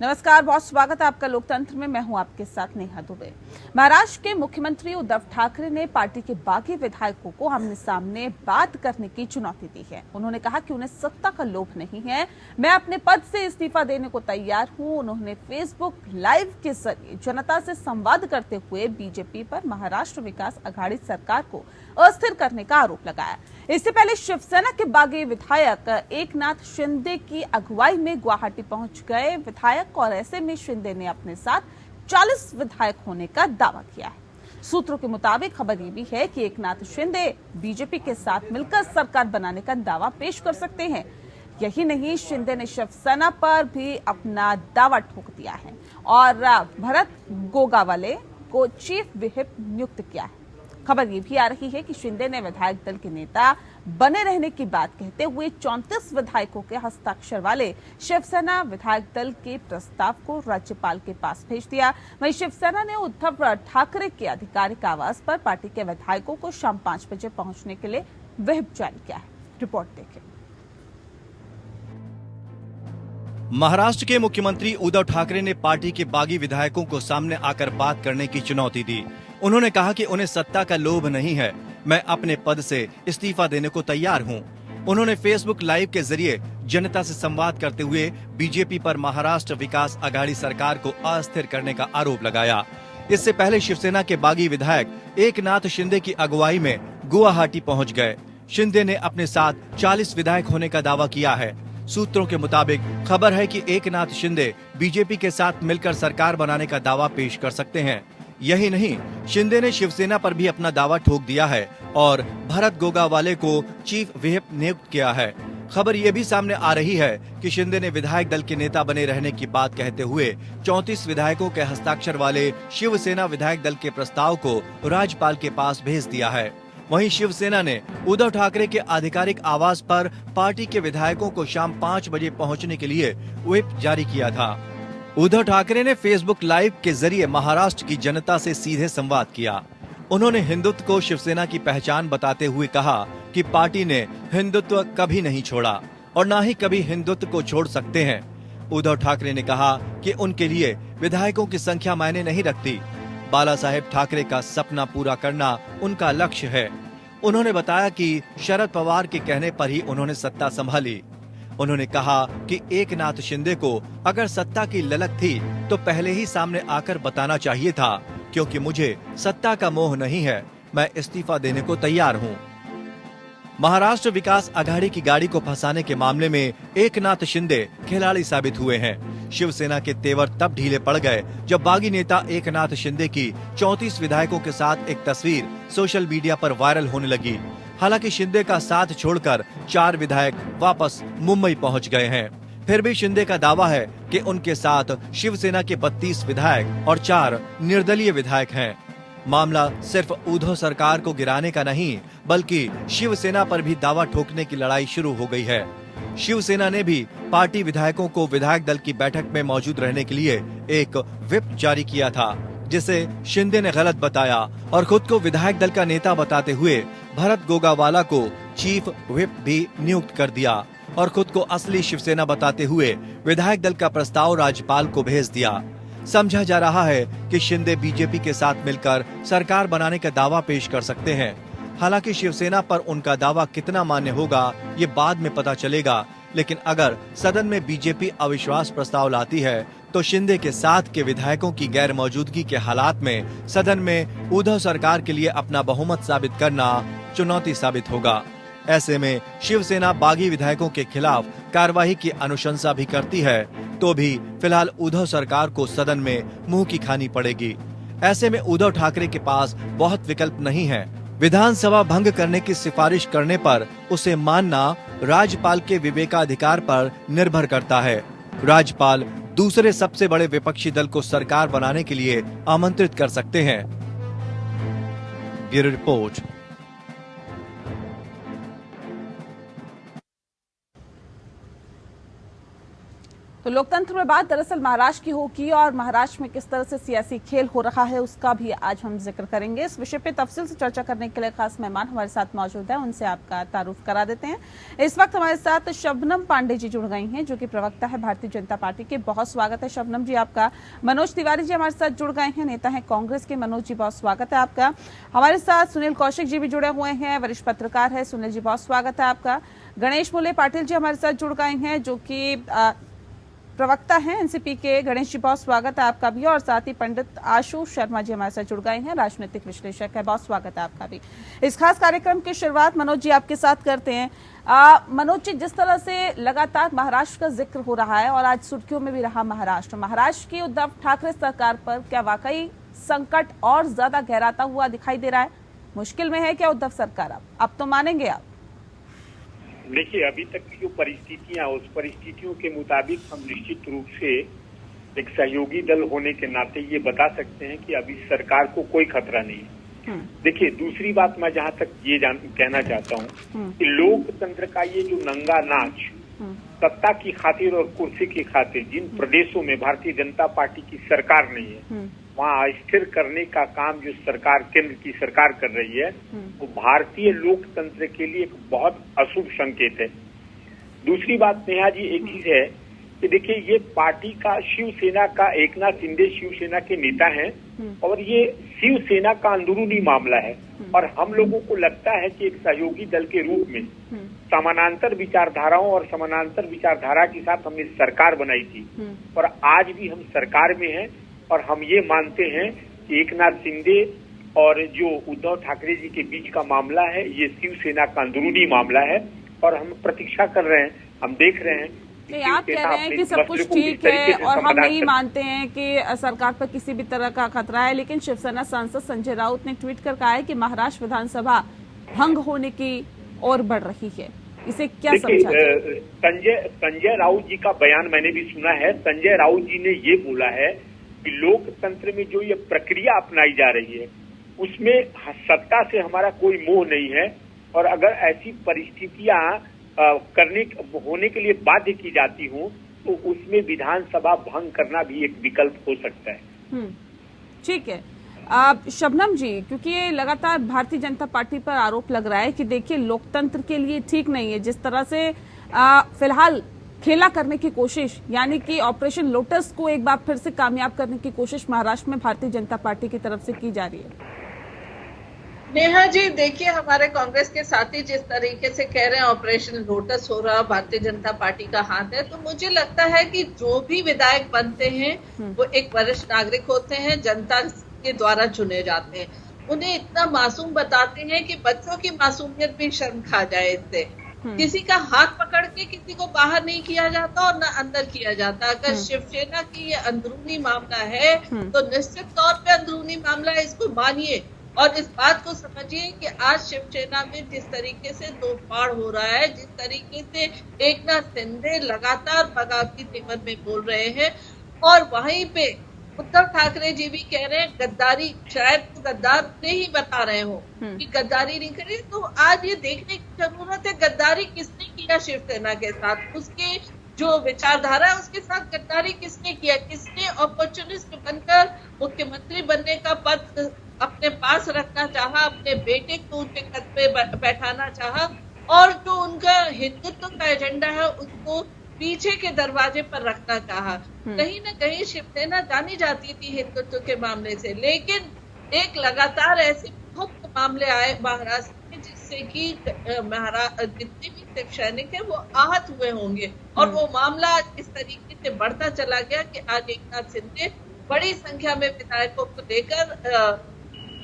नमस्कार, बहुत स्वागत है आपका लोकतंत्र में। मैं हूं आपके साथ नेहा दुबे। महाराष्ट्र के मुख्यमंत्री उद्धव ठाकरे ने पार्टी के बागी विधायकों को आमने सामने बात करने की चुनौती दी है। उन्होंने कहा कि उन्हें सत्ता का लोभ नहीं है, मैं अपने पद से इस्तीफा देने को तैयार हूं। उन्होंने फेसबुक लाइव के जरिए जनता से संवाद करते हुए बीजेपी पर महाराष्ट्र विकास आघाड़ी सरकार को अस्थिर करने का आरोप लगाया। इससे पहले शिवसेना के बागी विधायक एकनाथ शिंदे की अगुवाई में गुवाहाटी पहुंच गए विधायक, और ऐसे में शिंदे ने अपने साथ 40 विधायक होने का दावा किया है। सूत्रों के मुताबिक खबर ये भी है कि एकनाथ शिंदे बीजेपी के साथ मिलकर सरकार बनाने का दावा पेश कर सकते हैं। यही नहीं, शिंदे ने शिवसेना पर भी अपना दावा ठोक दिया है और भरत गोगावाले को चीफ व्हिप नियुक्त किया है। खबर ये भी आ रही है कि शिंदे ने विधायक दल के नेता बने रहने की बात कहते हुए 34 विधायकों के हस्ताक्षर वाले शिवसेना विधायक दल के प्रस्ताव को राज्यपाल के पास भेज दिया। वहीं शिवसेना ने उद्धव ठाकरे के आधिकारिक आवास पर पार्टी के विधायकों को शाम 5 बजे पहुंचने के लिए व्हिप जारी किया है। रिपोर्ट देखें। महाराष्ट्र के मुख्यमंत्री उद्धव ठाकरे ने पार्टी के बागी विधायकों को सामने आकर बात करने की चुनौती दी। उन्होंने कहा कि उन्हें सत्ता का लोभ नहीं है, मैं अपने पद से इस्तीफा देने को तैयार हूं। उन्होंने फेसबुक लाइव के जरिए जनता से संवाद करते हुए बीजेपी पर महाराष्ट्र विकास आघाड़ी सरकार को अस्थिर करने का आरोप लगाया। इससे पहले शिवसेना के बागी विधायक एकनाथ शिंदे की अगुवाई में गुवाहाटी पहुंच गए। शिंदे ने अपने साथ 40 विधायक होने का दावा किया है। सूत्रों के मुताबिक खबर है कि एकनाथ शिंदे बीजेपी के साथ मिलकर सरकार बनाने का दावा पेश कर सकते हैं। यही नहीं, शिंदे ने शिवसेना पर भी अपना दावा ठोक दिया है और भरत गोगावाले को चीफ व्हिप नियुक्त किया है। खबर ये भी सामने आ रही है कि शिंदे ने विधायक दल के नेता बने रहने की बात कहते हुए 34 विधायकों के हस्ताक्षर वाले शिवसेना विधायक दल के प्रस्ताव को राज्यपाल के पास भेज दिया है। वहीं शिवसेना ने उद्धव ठाकरे के आधिकारिक आवास पर पार्टी के विधायकों को शाम 5 बजे पहुंचने के लिए व्हिप जारी किया था। उद्धव ठाकरे ने फेसबुक लाइव के जरिए महाराष्ट्र की जनता से सीधे संवाद किया। उन्होंने हिंदुत्व को शिवसेना की पहचान बताते हुए कहा कि पार्टी ने हिंदुत्व कभी नहीं छोड़ा और न ही कभी हिंदुत्व को छोड़ सकते हैं। उद्धव ठाकरे ने कहा कि उनके लिए विधायकों की संख्या मायने नहीं रखती, बाला साहेब ठाकरे का सपना पूरा करना उनका लक्ष्य है। उन्होंने बताया कि शरद पवार के कहने पर ही उन्होंने सत्ता संभाली। उन्होंने कहा कि एकनाथ शिंदे को अगर सत्ता की ललक थी तो पहले ही सामने आकर बताना चाहिए था, क्योंकि मुझे सत्ता का मोह नहीं है, मैं इस्तीफा देने को तैयार हूं। महाराष्ट्र विकास आघाड़ी की गाड़ी को फंसाने के मामले में एकनाथ शिंदे खिलाड़ी साबित हुए हैं। शिवसेना के तेवर तब ढीले पड़ गए जब बागी नेता एकनाथ शिंदे की 34 विधायकों के साथ एक तस्वीर सोशल मीडिया पर वायरल होने लगी। हालांकि शिंदे का साथ छोड़कर 4 विधायक वापस मुंबई पहुंच गए हैं। फिर भी शिंदे का दावा है कि उनके साथ शिवसेना के 32 विधायक और 4 निर्दलीय विधायक हैं। मामला सिर्फ उद्धव सरकार को गिराने का नहीं, बल्कि शिवसेना पर भी दावा ठोकने की लड़ाई शुरू हो गई है। शिवसेना ने भी पार्टी विधायकों को विधायक दल की बैठक में मौजूद रहने के लिए एक व्हिप जारी किया था, जिसे शिंदे ने गलत बताया और खुद को विधायक दल का नेता बताते हुए भरत गोगावाला को चीफ व्हिप भी नियुक्त कर दिया और खुद को असली शिवसेना बताते हुए विधायक दल का प्रस्ताव राज्यपाल को भेज दिया। समझा जा रहा है कि शिंदे बीजेपी के साथ मिलकर सरकार बनाने का दावा पेश कर सकते हैं। हालांकि शिवसेना पर उनका दावा कितना मान्य होगा ये बाद में पता चलेगा, लेकिन अगर सदन में बीजेपी अविश्वास प्रस्ताव लाती है तो शिंदे के साथ के विधायकों की गैर मौजूदगी के हालात में सदन में उद्धव सरकार के लिए अपना बहुमत साबित करना चुनौती साबित होगा। ऐसे में शिवसेना बागी विधायकों के खिलाफ कार्रवाई की अनुशंसा भी करती है तो भी फिलहाल उद्धव सरकार को सदन में मुंह की खानी पड़ेगी। ऐसे में उद्धव ठाकरे के पास बहुत विकल्प नहीं है। विधानसभा भंग करने की सिफारिश करने पर उसे मानना राज्यपाल के विवेकाधिकार पर निर्भर करता है। राज्यपाल दूसरे सबसे बड़े विपक्षी दल को सरकार बनाने के लिए आमंत्रित कर सकते हैं। Bureau report. तो लोकतंत्र में बात दरअसल महाराष्ट्र की होगी और महाराष्ट्र में किस तरह से सियासी खेल हो रहा है उसका भी आज हम जिक्र करेंगे। इस विषय पे तफसील से चर्चा करने के लिए खास मेहमान हमारे साथ मौजूद है, उनसे आपका तारुफ करा देते हैं। इस वक्त हमारे साथ शबनम पांडे जी जुड़ गई हैं, जो कि प्रवक्ता है भारतीय जनता पार्टी के। बहुत स्वागत है शबनम जी आपका। मनोज तिवारी जी हमारे साथ जुड़ गए हैं, नेता है कांग्रेस के। मनोज जी बहुत स्वागत है आपका। हमारे साथ सुनील कौशिक जी भी जुड़े हुए हैं, वरिष्ठ पत्रकार है। सुनील जी बहुत स्वागत है आपका। गणेश मुले पाटिल जी हमारे साथ जुड़ गए हैं, जो कि प्रवक्ता हैं एनसीपी के। गणेश जी बहुत स्वागत है आपका भी। और साथ ही पंडित आशु शर्मा जी हमारे साथ जुड़ गए हैं, राजनीतिक विश्लेषक है। बहुत स्वागत है आपका भी। इस खास कार्यक्रम की शुरुआत मनोज जी आपके साथ करते हैं। मनोज जी, जिस तरह से लगातार महाराष्ट्र का जिक्र हो रहा है और आज सुर्खियों में भी रहा महाराष्ट्र की उद्धव ठाकरे सरकार पर क्या वाकई संकट और ज्यादा गहराता हुआ दिखाई दे रहा है? मुश्किल में है क्या उद्धव सरकार? अब तो मानेंगे आप? देखिए, अभी तक की जो परिस्थितियां, उस परिस्थितियों के मुताबिक हम निश्चित रूप से एक सहयोगी दल होने के नाते ये बता सकते हैं कि अभी सरकार को कोई खतरा नहीं है। देखिए, दूसरी बात मैं जहां तक ये कहना चाहता हूं कि लोकतंत्र का ये जो नंगा नाच सत्ता की खातिर और कुर्सी की खातिर जिन प्रदेशों में भारतीय जनता पार्टी की सरकार नहीं है वहाँ स्थिर करने का काम जो सरकार, केंद्र की सरकार कर रही है, वो भारतीय लोकतंत्र के लिए एक बहुत अशुभ संकेत है। दूसरी बात नेहा जी, एक चीज है कि देखिए, ये पार्टी का शिवसेना का, एकनाथ शिंदे शिवसेना के नेता हैं और ये शिवसेना का अंदरूनी मामला है और हम लोगों को लगता है कि एक सहयोगी दल के रूप में समानांतर विचारधाराओं और समानांतर विचारधारा के साथ हमने सरकार बनाई थी और आज भी हम सरकार में हैं और हम ये मानते हैं कि एकनाथ शिंदे और जो उद्धव ठाकरे जी के बीच का मामला है ये शिवसेना का अंदरूनी मामला है और हम प्रतीक्षा कर रहे हैं, हम देख रहे हैं। नहीं, आप कह रहे हैं कि सब कुछ ठीक है और हम नहीं मानते हैं कि सरकार पर किसी भी तरह का खतरा है, लेकिन शिवसेना सांसद संजय राउत ने ट्वीट कर कहा है कि महाराष्ट्र विधानसभा भंग होने की ओर बढ़ रही है। इसे क्या समझा? संजय राउत जी का बयान मैंने भी सुना है। संजय राउत जी ने ये बोला है कि लोकतंत्र में जो ये प्रक्रिया अपनाई जा रही है उसमें सत्ता से हमारा कोई मोह नहीं है और अगर ऐसी परिस्थितियां होने के लिए बाध्य की जाती हूं तो उसमें विधानसभा भंग करना भी एक विकल्प हो सकता है। ठीक है। शबनम जी, क्योंकि ये लगातार भारतीय जनता पार्टी पर आरोप लग रहा है कि देखिए लोकतंत्र के लिए ठीक नहीं है जिस तरह से फिलहाल खेला करने की कोशिश, यानी कि ऑपरेशन लोटस को एक बार फिर से कामयाब करने की कोशिश महाराष्ट्र में भारतीय जनता पार्टी की तरफ से की जा रही है। नेहा जी, देखिए, हमारे कांग्रेस के साथी जिस तरीके से कह रहे हैं ऑपरेशन लोटस हो रहा, भारतीय जनता पार्टी का हाथ है, तो मुझे लगता है कि जो भी विधायक बनते हैं वो एक वरिष्ठ नागरिक होते हैं, जनता के द्वारा चुने जाते हैं। उन्हें इतना मासूम बताते हैं कि बच्चों की मासूमियत भी शर्म खा जाए इससे। किसी का हाथ पकड़ के किसी को बाहर नहीं किया जाता और न अंदर किया जाता। अगर शिवसेना की ये अंदरूनी मामला है तो निश्चित तौर पे अंदरूनी मामला है, इसको मानिए और इस बात को समझिए कि आज शिवसेना में जिस तरीके से तोड़फाड़ हो रहा है, जिस तरीके से एकनाथ शिंदे लगातार बगावती तेवर में बोल रहे हैं और वहीं पे उद्धव ठाकरे जी भी कह रहे हैं गद्दारी, शायद तो गद्दार ने ही बता रहे हो कि गद्दारी नहीं करी। तो आज ये देखने की जरूरत है गद्दारी किसने किया शिवसेना के साथ, उसके जो विचारधारा है उसके साथ गद्दारी किसने किया, किसने अपॉर्चुनिस्ट बनकर मुख्यमंत्री बनने का पद अपने पास रखना चाहा, अपने बेटे को उनके पद पे बैठाना चाहा और जो उनका हिंदुत्व का एजेंडा है उसको पीछे के दरवाजे पर रखना चाहा। कहीं न कहीं शिवसेना जानी जाती थी हिंदुत्व के मामले से, लेकिन एक लगातार ऐसे बहुत मामले आए महाराष्ट्र में जिससे कि जितने भी शिव सैनिक है वो आहत हुए होंगे और वो मामला इस तरीके से बढ़ता चला गया कि आज एकनाथ शिंदे बड़ी संख्या में विधायकों को लेकर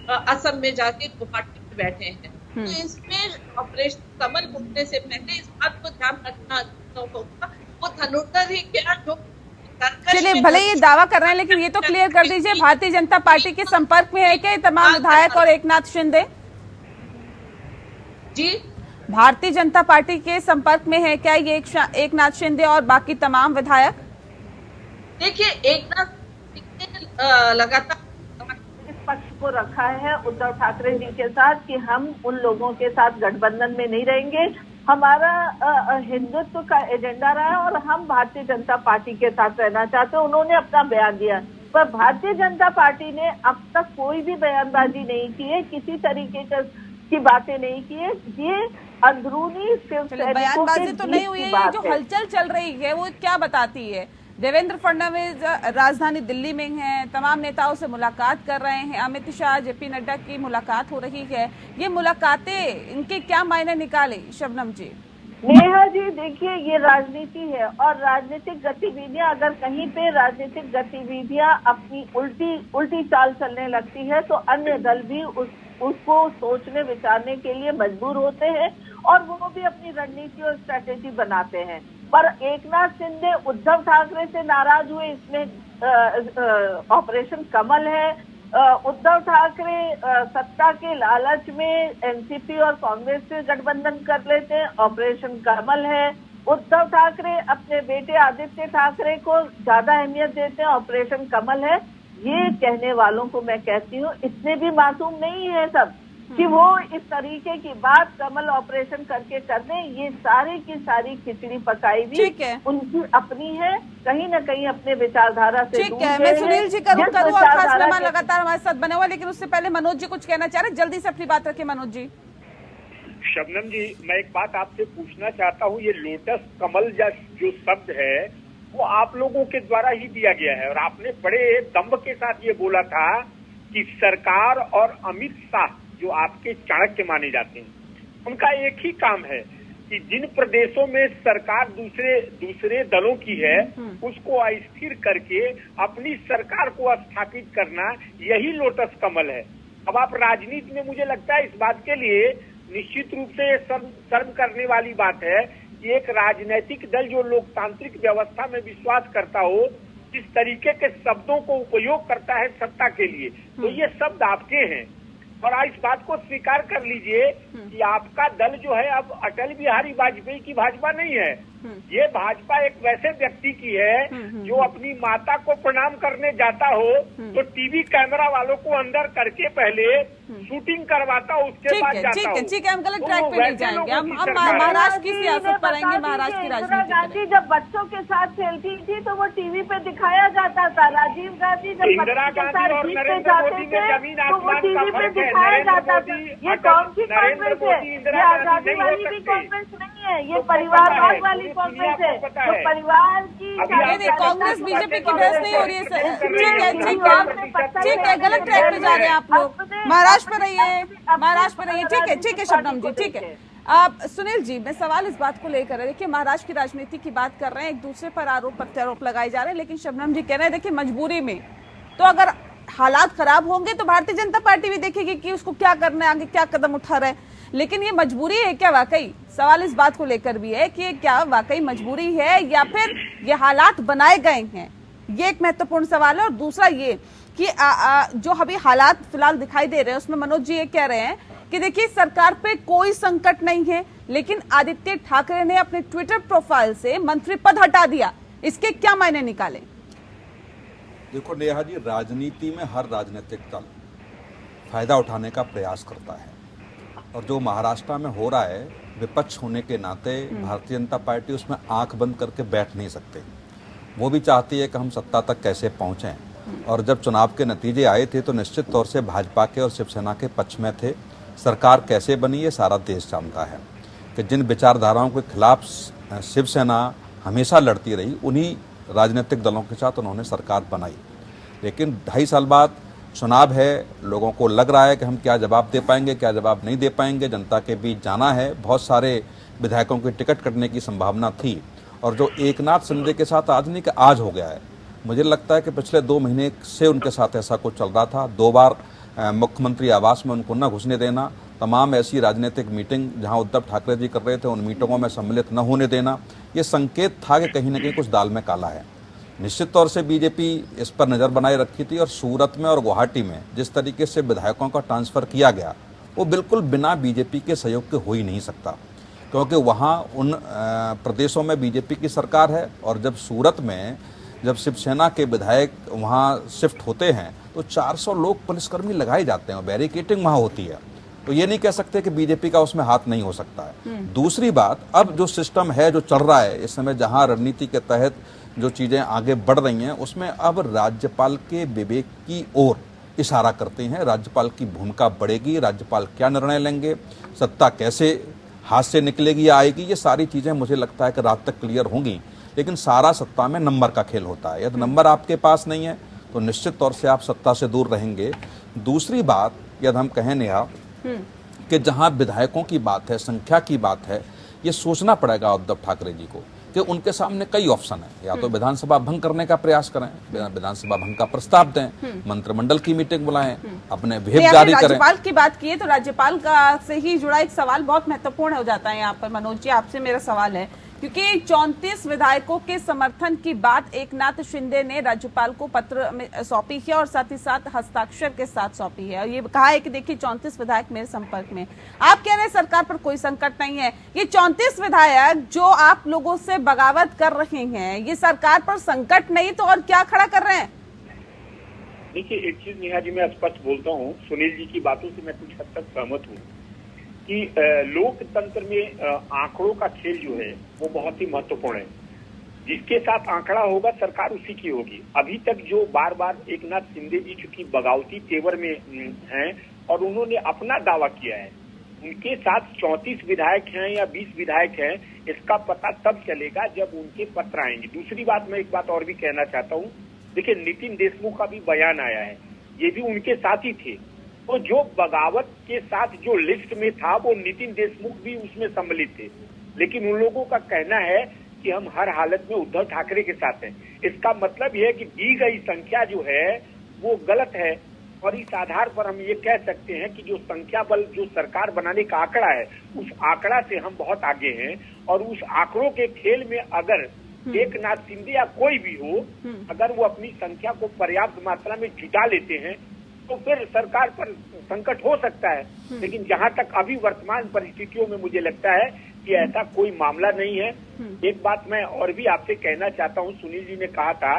असम में जाके गुवाहाटी में बैठे हैं। तो इसमें ऑपरेशन कमल घूमने से पहले इस बात को ध्यान रखना होगा वो धनुर्धर ही क्या जो चलिए, भले ये दावा कर रहे हैं लेकिन ये तो क्लियर कर दीजिए, भारतीय जनता पार्टी के संपर्क में है क्या तमाम विधायक और एकनाथ शिंदे? जी, भारतीय जनता पार्टी के संपर्क में है क्या ये एकनाथ शिंदे और बाकी तमाम विधायक? देखिए, एकनाथ शिंदे लगातार पक्ष को रखा है उद्धव ठाकरे जी के साथ कि हम उन लोगों के साथ गठबंधन में नहीं रहेंगे हमारा हिंदुत्व का एजेंडा रहा है और हम भारतीय जनता पार्टी के साथ रहना चाहते हैं। उन्होंने अपना बयान दिया, पर भारतीय जनता पार्टी ने अब तक कोई भी बयानबाजी नहीं की है, किसी तरीके की बातें नहीं की है। ये अंदरूनी सिर्फ बयानबाजी तो नहीं हुई है, ये जो हलचल चल रही है वो क्या बताती है? देवेंद्र फडणवीस राजधानी दिल्ली में हैं, तमाम नेताओं से मुलाकात कर रहे हैं, अमित शाह जेपी नड्डा की मुलाकात हो रही है। ये मुलाकातें इनके क्या मायने निकाले शबनम जी? नेहा जी देखिए, ये राजनीति है और राजनीतिक गतिविधियां, अगर कहीं पे राजनीतिक गतिविधियां अपनी उल्टी चाल चलने लगती है तो अन्य दल भी उसको सोचने विचारने के लिए मजबूर होते हैं और वो भी अपनी रणनीति और स्ट्रैटेजी बनाते हैं। पर एकनाथ शिंदे उद्धव ठाकरे से नाराज हुए, इसमें ऑपरेशन कमल है। उद्धव ठाकरे सत्ता के लालच में एनसीपी और कांग्रेस से गठबंधन कर लेते हैं, ऑपरेशन कमल है। उद्धव ठाकरे अपने बेटे आदित्य ठाकरे को ज्यादा अहमियत देते हैं, ऑपरेशन कमल है। ये कहने वालों को मैं कहती हूँ, इतने भी मासूम नहीं है सब कि वो इस तरीके की बात कमल ऑपरेशन करके कर दें। ये सारी की सारी खिचड़ी पकाई हुई उनकी अपनी है, कहीं न कहीं अपने विचारधारा से ठीक है। मैं सुनील जी का रुख करूँ और खास मेहमान लगातार हमारे साथ बने हुआ, लेकिन उससे पहले मनोज जी कुछ कहना चाह रहे, जल्दी से अपनी बात रखिए मनोज जी। शबनम जी, मैं एक बात आपसे पूछना चाहता हूँ, ये लोटस कमल जो शब्द है वो आप लोगों के द्वारा ही दिया गया है और आपने बड़े दम्भ के साथ ये बोला था कि सरकार और अमित शाह जो आपके चाणक्य माने जाते हैं, उनका एक ही काम है कि जिन प्रदेशों में सरकार दूसरे दलों की है उसको अस्थिर करके अपनी सरकार को स्थापित करना, यही लोटस कमल है। अब आप राजनीति में, मुझे लगता है इस बात के लिए निश्चित रूप से शर्म करने वाली बात है कि एक राजनीतिक दल जो लोकतांत्रिक व्यवस्था में विश्वास करता हो, इस तरीके के शब्दों को उपयोग करता है सत्ता के लिए, तो ये शब्द आपके हैं। और इस बात को स्वीकार कर लीजिए कि आपका दल जो है अब अटल बिहारी वाजपेयी की भाजपा नहीं है। ये भाजपा एक वैसे व्यक्ति की है जो अपनी माता को प्रणाम करने जाता हो तो टीवी कैमरा वालों को अंदर करके पहले शूटिंग करवाता हो, उसके बाद जाता हो। ठीक है, हम गलत ट्रैक पे नहीं जाएंगे। हम महाराष्ट्र की सियासत पर आएंगे, महाराष्ट्र की राजनीति। गांधी जब बच्चों के साथ खेलती थी तो वो टीवी पे दिखाया जाता था। राजीव गांधी जब इंदिरा गांधी और नरेंद्र मोदी में जमीन आसमान का फर्क है। जाता था। ये कौन सी कांग्रेस है? ये आजादी वाली भी कांग्रेस नहीं है, ये परिवारवाद वाली कांग्रेस है, जो परिवार की। कांग्रेस बीजेपी की बहस नहीं हो रही है। ठीक है, गलत ट्रैक पे जा रहे हैं आप लोग। महाराष्ट्र पे रहिए, ठीक है शबनम जी, ठीक है। आप सुनील जी, मैं सवाल इस बात को लेकर है, देखिए महाराष्ट्र की राजनीति की बात कर रहे हैं, एक दूसरे पर आरोप प्रत्यारोप लगाए जा रहे हैं, लेकिन शबनम जी कह रहे हैं देखिए मजबूरी में, तो अगर हालात खराब होंगे तो भारतीय जनता पार्टी भी देखेगी कि उसको क्या करना है, आगे क्या कदम उठा रहे हैं। लेकिन ये मजबूरी है क्या वाकई? सवाल इस बात को लेकर भी है कि क्या वाकई मजबूरी है या फिर ये हालात बनाए गए हैं, ये एक महत्वपूर्ण सवाल है। और दूसरा ये कि जो अभी हालात फिलहाल दिखाई दे रहे हैं उसमें मनोज जी ये कह रहे हैं कि देखिए सरकार पे कोई संकट नहीं है, लेकिन आदित्य ठाकरे ने अपने ट्विटर प्रोफाइल से मंत्री पद हटा दिया, इसके क्या मायने निकाले? देखो नेहा जी, राजनीति में हर राजनीतिक दल फायदा उठाने का प्रयास करता है और जो महाराष्ट्र में हो रहा है, विपक्ष होने के नाते भारतीय जनता पार्टी उसमें आंख बंद करके बैठ नहीं सकते। वो भी चाहती है कि हम सत्ता तक कैसे पहुंचें। और जब चुनाव के नतीजे आए थे तो निश्चित तौर से भाजपा के और शिवसेना के पक्ष में थे। सरकार कैसे बनी ये सारा देश जानता है कि जिन विचारधाराओं के खिलाफ शिवसेना हमेशा लड़ती रही, उन्हीं राजनीतिक दलों के साथ उन्होंने सरकार बनाई। लेकिन 2.5 साल बाद चुनाव है, लोगों को लग रहा है कि हम क्या जवाब दे पाएंगे, क्या जवाब नहीं दे पाएंगे। जनता के बीच जाना है, बहुत सारे विधायकों की टिकट कटने की संभावना थी और जो एकनाथ शिंदे के साथ आज नहीं कि आज हो गया है। मुझे लगता है कि पिछले 2 महीने से उनके साथ ऐसा कुछ चल रहा था। 2 बार मुख्यमंत्री आवास में उनको न घुसने देना, तमाम ऐसी राजनीतिक मीटिंग जहां उद्धव ठाकरे जी कर रहे थे उन मीटिंगों में सम्मिलित न होने देना, ये संकेत था कि कहीं न कहीं कुछ दाल में काला है। निश्चित तौर से बीजेपी इस पर नज़र बनाए रखी थी और सूरत में और गुवाहाटी में जिस तरीके से विधायकों का ट्रांसफ़र किया गया वो बिल्कुल बिना बीजेपी के सहयोग के हो ही नहीं सकता, क्योंकि वहाँ उन प्रदेशों में बीजेपी की सरकार है और जब सूरत में जब शिवसेना के विधायक वहाँ शिफ्ट होते हैं तो 400 लोग पुलिसकर्मी लगाए जाते हैं, बैरिकेटिंग वहाँ होती है। तो ये नहीं कह सकते कि बीजेपी का उसमें हाथ नहीं हो सकता है। दूसरी बात, अब जो सिस्टम है जो चल रहा है इस समय, जहां रणनीति के तहत जो चीजें आगे बढ़ रही हैं, उसमें अब राज्यपाल के विवेक की ओर इशारा करते हैं। राज्यपाल की भूमिका बढ़ेगी, राज्यपाल क्या निर्णय लेंगे, सत्ता कैसे हाथ से निकलेगी या आएगी, ये सारी चीजें मुझे लगता है कि रात तक क्लियर होंगी। लेकिन सारा सत्ता में नंबर का खेल होता है। यदि नंबर आपके पास नहीं है तो निश्चित तौर से आप सत्ता से दूर रहेंगे। दूसरी बात, यदि हम कहें नेहा कि जहां विधायकों की बात है, संख्या की बात है, ये सोचना पड़ेगा उद्धव ठाकरे जी को कि उनके सामने कई ऑप्शन है। या तो विधानसभा भंग करने का प्रयास करें, विधानसभा भंग का प्रस्ताव दें, मंत्रिमंडल की मीटिंग बुलाएं, अपने व्हिप जारी करें। राज्यपाल की बात की है तो राज्यपाल का से ही जुड़ा एक सवाल बहुत महत्वपूर्ण हो जाता है यहाँ पर। मनोज जी, आपसे मेरा सवाल है, क्योंकि 34 विधायकों के समर्थन की बात एकनाथ शिंदे ने राज्यपाल को पत्र में सौंपी है और साथ ही साथ हस्ताक्षर के साथ सौंपी है और ये कहा है कि देखिए 34 विधायक मेरे संपर्क में। आप कह रहे हैं सरकार पर कोई संकट नहीं है, ये 34 विधायक जो आप लोगों से बगावत कर रहे हैं, ये सरकार पर संकट नहीं तो और क्या खड़ा कर रहे हैं? देखिए, एक चीज नेहा जी मैं स्पष्ट बोलता हूँ, सुनील जी की बातों से मैं कुछ हद तक सहमत हूँ कि लोकतंत्र में आंकड़ों का खेल जो है वो बहुत ही महत्वपूर्ण है। जिसके साथ आंकड़ा होगा सरकार उसी की होगी। अभी तक जो बार बार एकनाथ शिंदे जी चूंकि बगावती तेवर में हैं और उन्होंने अपना दावा किया है, उनके साथ 34 विधायक हैं या 20 विधायक हैं, इसका पता तब चलेगा जब उनके पत्र आएंगे। दूसरी बात, मैं एक बात और भी कहना चाहता हूँ। देखिए, नितिन देशमुख का भी बयान आया है, ये भी उनके साथ ही थे। तो जो बगावत के साथ जो लिस्ट में था वो नितिन देशमुख भी उसमें सम्मिलित थे, लेकिन उन लोगों का कहना है कि हम हर हालत में उद्धव ठाकरे के साथ हैं। इसका मतलब यह है कि दी गई संख्या जो है वो गलत है और इस आधार पर हम ये कह सकते हैं कि जो संख्या बल जो सरकार बनाने का आंकड़ा है, उस आंकड़ा से हम बहुत आगे हैं। और उस आंकड़ों के खेल में अगर एकनाथ शिंदे या कोई भी हो, अगर वो अपनी संख्या को पर्याप्त मात्रा में जुटा लेते हैं तो फिर सरकार पर संकट हो सकता है। लेकिन जहां तक अभी वर्तमान परिस्थितियों में मुझे लगता है कि ऐसा कोई मामला नहीं है। एक बात मैं और भी आपसे कहना चाहता हूं, सुनील जी ने कहा था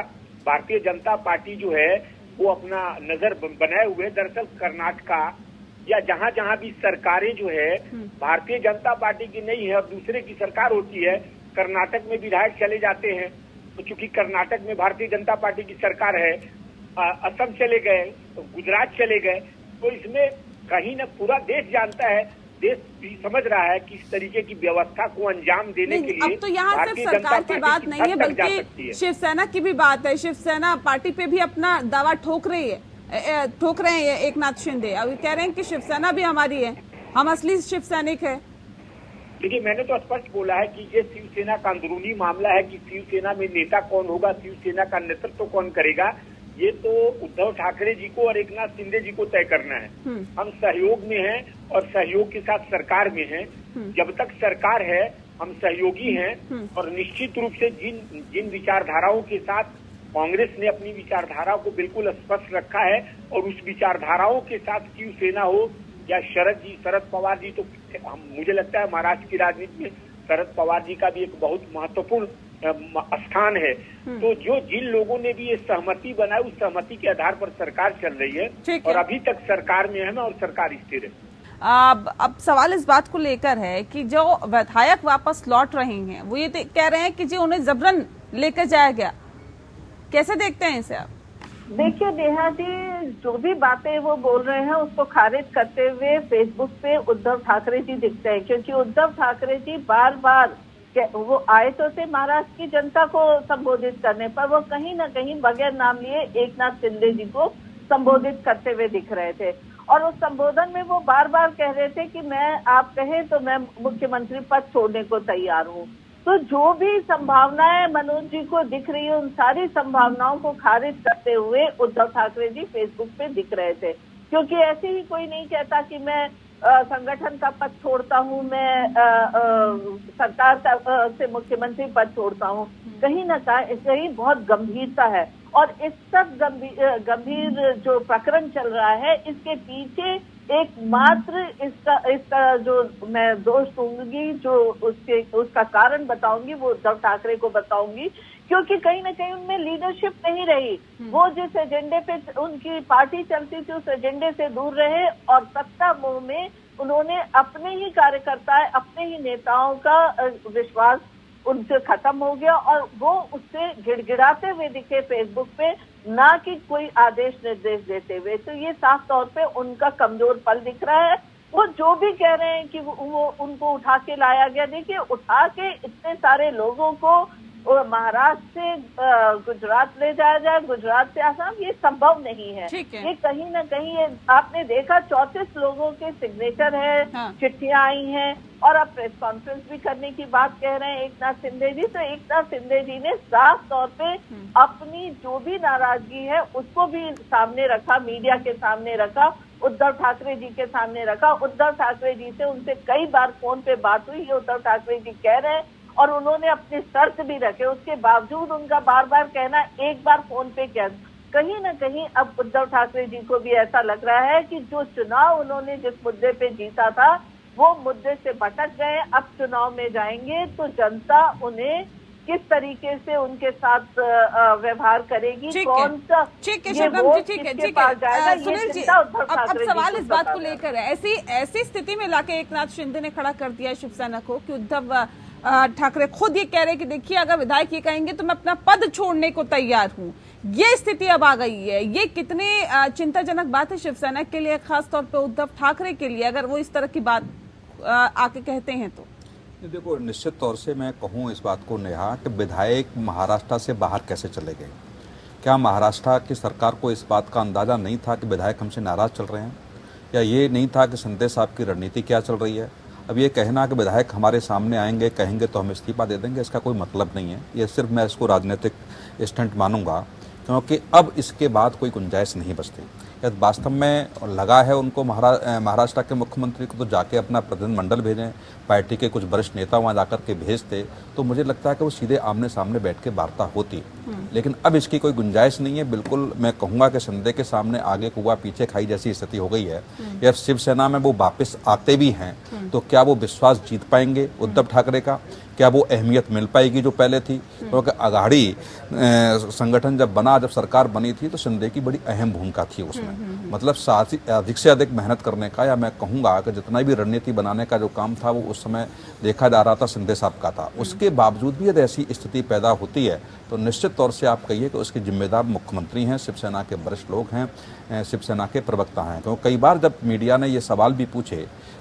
भारतीय जनता पार्टी जो है वो अपना नजर बनाए हुए, दरअसल कर्नाटका या जहां जहां भी सरकारें जो है भारतीय जनता पार्टी की नहीं है और दूसरे की सरकार होती है, कर्नाटक में विधायक चले जाते हैं। तो चूंकि कर्नाटक में भारतीय जनता पार्टी की सरकार है, असम चले गए, तो गुजरात चले गए, तो इसमें कहीं न पूरा देश जानता है, देश भी समझ रहा है कि इस तरीके की व्यवस्था को अंजाम देने के लिए अब तो यहाँ सिर्फ सरकार की बात नहीं है बल्कि शिवसेना की भी बात है। शिवसेना पार्टी पे भी अपना दावा ठोक रहे हैं एकनाथ शिंदे। अभी कह रहे हैं कि शिवसेना भी हमारी है, हम असली शिव सैनिक है। देखिए, मैंने तो स्पष्ट बोला है कि ये शिवसेना का अंदरूनी मामला है कि शिवसेना में नेता कौन होगा, शिवसेना का नेतृत्व कौन करेगा, ये तो उद्धव ठाकरे जी को और एकनाथ शिंदे जी को तय करना है। हम सहयोग में हैं और सहयोग के साथ सरकार में हैं। जब तक सरकार है हम सहयोगी हैं और निश्चित रूप से जिन विचारधाराओं के साथ कांग्रेस ने अपनी विचारधारा को बिल्कुल स्पष्ट रखा है और उस विचारधाराओं के साथ शिवसेना हो या शरद पवार जी, तो मुझे लगता है महाराष्ट्र की राजनीति में शरद पवार जी का भी एक बहुत महत्वपूर्ण स्थान है। तो जिन लोगों ने भी ये सहमति बनाई, उस सहमति के आधार पर सरकार चल रही है और अभी तक सरकार में है और सरकार स्थिर है। अब सवाल इस बात को लेकर है कि जो विधायक वापस लौट रहे हैं वो ये कह रहे हैं कि जी उन्हें जबरन लेकर जाया गया। कैसे देखते हैं इसे आप? देखिए नेहा जी, जो भी बातें वो बोल रहे हैं उसको खारिज करते हुए फेसबुक पे उद्धव ठाकरे जी दिखते हैं, क्योंकि उद्धव ठाकरे जी बार बार वो आए तो थे महाराष्ट्र की जनता को संबोधित करने पर, वो कहीं ना कहीं बगैर नाम लिए एकनाथ शिंदे जी को संबोधित करते हुए दिख रहे थे। और उस संबोधन में वो बार बार कह रहे थे कि आप कहें तो मैं मुख्यमंत्री पद छोड़ने को तैयार हूँ। तो जो भी संभावनाएं मनोज जी को दिख रही है, उन सारी संभावनाओं को खारिज करते हुए उद्धव ठाकरे जी फेसबुक पे दिख रहे थे। क्योंकि ऐसे ही कोई नहीं कहता कि मैं संगठन का पद छोड़ता हूँ, मैं सरकार से मुख्यमंत्री पद छोड़ता हूँ। कहीं ना कहीं बहुत गंभीरता है और इस सब गंभीर जो प्रकरण चल रहा है, इसके पीछे एकमात्र इसका जो मैं दोष दूंगी, जो उसका कारण बताऊंगी, वो उद्धव ठाकरे को बताऊंगी, क्योंकि कहीं ना कहीं उनमें लीडरशिप नहीं रही। वो जिस एजेंडे पे उनकी पार्टी चलती थी उस एजेंडे से दूर रहे और सत्ता मोह में उन्होंने अपने ही कार्यकर्ता, अपने ही नेताओं का विश्वास उनसे खत्म हो गया और वो उससे गिड़गिड़ाते हुए दिखे फेसबुक पे, ना कि कोई आदेश निर्देश देते हुए। तो ये साफ तौर पे उनका कमजोर पल दिख रहा है। वो जो भी कह रहे हैं कि वो उनको उठा के लाया गया, देखिए उठा के इतने सारे लोगों को महाराष्ट्र से गुजरात ले जाया जाए, गुजरात से आसाम, ये संभव नहीं है। ये कहीं ना कहीं आपने देखा 34 लोगों के सिग्नेचर है, हाँ। चिट्ठियां आई हैं और अब प्रेस कॉन्फ्रेंस भी करने की बात कह रहे हैं एकनाथ शिंदे जी। तो एकनाथ शिंदे जी ने साफ तौर पे अपनी जो भी नाराजगी है उसको भी सामने रखा, मीडिया के सामने रखा, उद्धव ठाकरे जी के सामने रखा। उद्धव ठाकरे जी से उनसे कई बार फोन पे बात हुई, ये उद्धव ठाकरे जी कह रहे हैं, और उन्होंने अपने शर्त भी रखे। उसके बावजूद उनका बार बार कहना एक बार फोन पे क्या, कहीं ना कहीं अब उद्धव ठाकरे जी को भी ऐसा लग रहा है कि जो चुनाव उन्होंने जिस मुद्दे पे जीता था वो मुद्दे से भटक गए। अब चुनाव में जाएंगे तो जनता उन्हें किस तरीके से उनके साथ व्यवहार करेगी, कौन सा ठीक है शबनम जी, ठीक है सुनील जी, अब सवाल इस बात को लेकर है, ऐसी स्थिति में लाके एकनाथ शिंदे ने खड़ा कर दिया शिवसेना को कि उद्धव ठाकरे खुद ये कह रहे हैं कि देखिए अगर विधायक ये कहेंगे तो मैं अपना पद छोड़ने को तैयार हूँ। ये स्थिति अब आ गई है। ये कितनी चिंताजनक बात है शिवसेना के लिए, खासतौर पे उद्धव ठाकरे के लिए, अगर वो इस तरह की बात आके कहते हैं तो। देखो, निश्चित तौर से मैं कहूँ इस बात को नेहा कि विधायक महाराष्ट्र से बाहर कैसे चले गए। क्या महाराष्ट्र की सरकार को इस बात का अंदाजा नहीं था कि विधायक हमसे नाराज चल रहे हैं, या ये नहीं था कि शिंदे साहब की रणनीति क्या चल रही है। अब ये कहना कि विधायक हमारे सामने आएंगे, कहेंगे तो हम इस्तीफा दे देंगे, इसका कोई मतलब नहीं है। ये सिर्फ मैं इसको राजनीतिक स्टंट मानूंगा, क्योंकि अब इसके बाद कोई गुंजाइश नहीं बचती। यदि वास्तव में लगा है उनको महाराष्ट्र के मुख्यमंत्री को, तो जाके अपना प्रतिनिधिमंडल भेजें, पार्टी के कुछ वरिष्ठ नेता वहाँ जाकर के भेजते, तो मुझे लगता है कि वो सीधे आमने सामने बैठ के वार्ता होती। लेकिन अब इसकी कोई गुंजाइश नहीं है। बिल्कुल मैं कहूँगा कि शिंदे के सामने आगे कुआ पीछे खाई जैसी स्थिति हो गई है। या शिवसेना में वो वापस आते भी हैं तो क्या वो विश्वास जीत पाएंगे उद्धव ठाकरे का, क्या वो अहमियत मिल पाएगी जो पहले थी। क्योंकि अघाड़ी संगठन जब बना, जब सरकार बनी थी, तो शिंदे की बड़ी अहम भूमिका थी उसमें। मतलब अधिक से अधिक मेहनत करने का, या मैं कहूँगा कि जितना भी रणनीति बनाने का जो काम था वो उस समय देखा जा रहा था शिंदे साहब का था। उसके बावजूद भी यदि ऐसी स्थिति पैदा होती है तो निश्चित तौर से आप कहिए कि उसके जिम्मेदार मुख्यमंत्री हैं, शिवसेना के वरिष्ठ लोग हैं, शिवसेना के प्रवक्ता हैं। क्योंकि कई बार जब मीडिया ने ये सवाल भी पूछे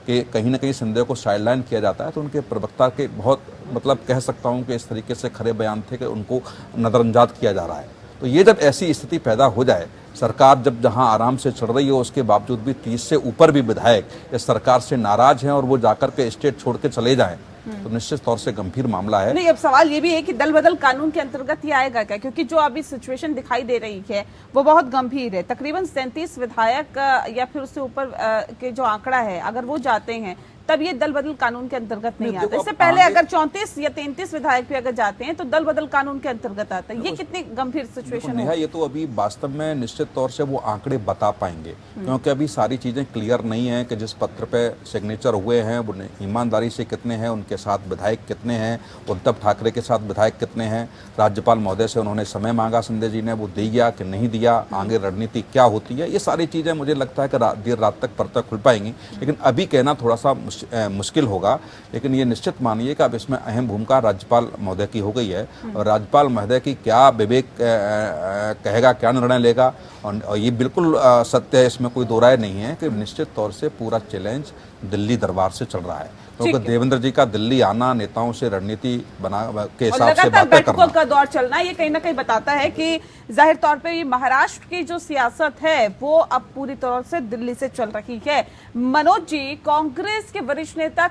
कि कहीं ना कहीं शिंदे को साइडलाइन किया जाता है, तो उनके प्रवक्ता के बहुत मतलब कह सकता हूं कि इस तरीके से खरे बयान थे कि उनको नज़रअंदाज किया जा रहा है। तो ये जब ऐसी स्थिति पैदा हो जाए, सरकार जब जहां आराम से चल रही हो, उसके बावजूद भी 30 से ऊपर भी विधायक इस सरकार से नाराज हैं और वो जाकर के स्टेट छोड़ के चले जाएं, तो निश्चित तौर से गंभीर मामला है। नहीं, अब सवाल ये भी है कि दल बदल कानून के अंतर्गत ये आएगा क्या, क्योंकि जो अभी सिचुएशन दिखाई दे रही है वो बहुत गंभीर है। तकरीबन 37 विधायक या फिर उससे ऊपर के जो आंकड़ा है, अगर वो जाते हैं तब ये दल बदल कानून के अंतर्गत नहीं आता। इससे पहले अगर 34 या 33 विधायक भी अगर जाते हैं तो दल बदल कानून के अंतर्गत आता है। ये कितनी गंभीर सिचुएशन है। ये तो अभी वास्तव में निश्चित तौर से वो आंकड़े बता पाएंगे, क्योंकि अभी सारी चीजें क्लियर नहीं है कि जिस पत्र पे सिग्नेचर हुए हैं वो ईमानदारी से कितने हैं, उनके साथ विधायक कितने हैं, उद्धव ठाकरे के साथ विधायक कितने हैं। राज्यपाल महोदय से उन्होंने समय मांगा शिंदे जी ने, वो दिया कि नहीं दिया, आगे रणनीति क्या होती है, ये सारी चीजें मुझे लगता है कि देर रात तक पर्दा खुल पाएंगी। लेकिन अभी कहना थोड़ा सा मुश्किल होगा। लेकिन ये निश्चित मानिए कि अब इसमें अहम भूमिका राज्यपाल महोदय की हो गई है, और राज्यपाल महोदय की क्या विवेक कहेगा, क्या निर्णय लेगा, और ये बिल्कुल सत्य है, इसमें कोई दो राय नहीं है कि निश्चित तौर से पूरा चैलेंज दिल्ली दरबार से चल रहा है। क्योंकि देवेंद्र जी का दिल्ली आना, नेताओं से रणनीति बना के हिसाब से बातें करना का दौर चलना, ये कहीं ना कहीं बताता है कि जाहिर तौर पे ये महाराष्ट्र की जो सियासत है वो अब पूरी तरह से दिल्ली से चल रही है। मनोज जी, कांग्रेस के वरिष्ठ नेता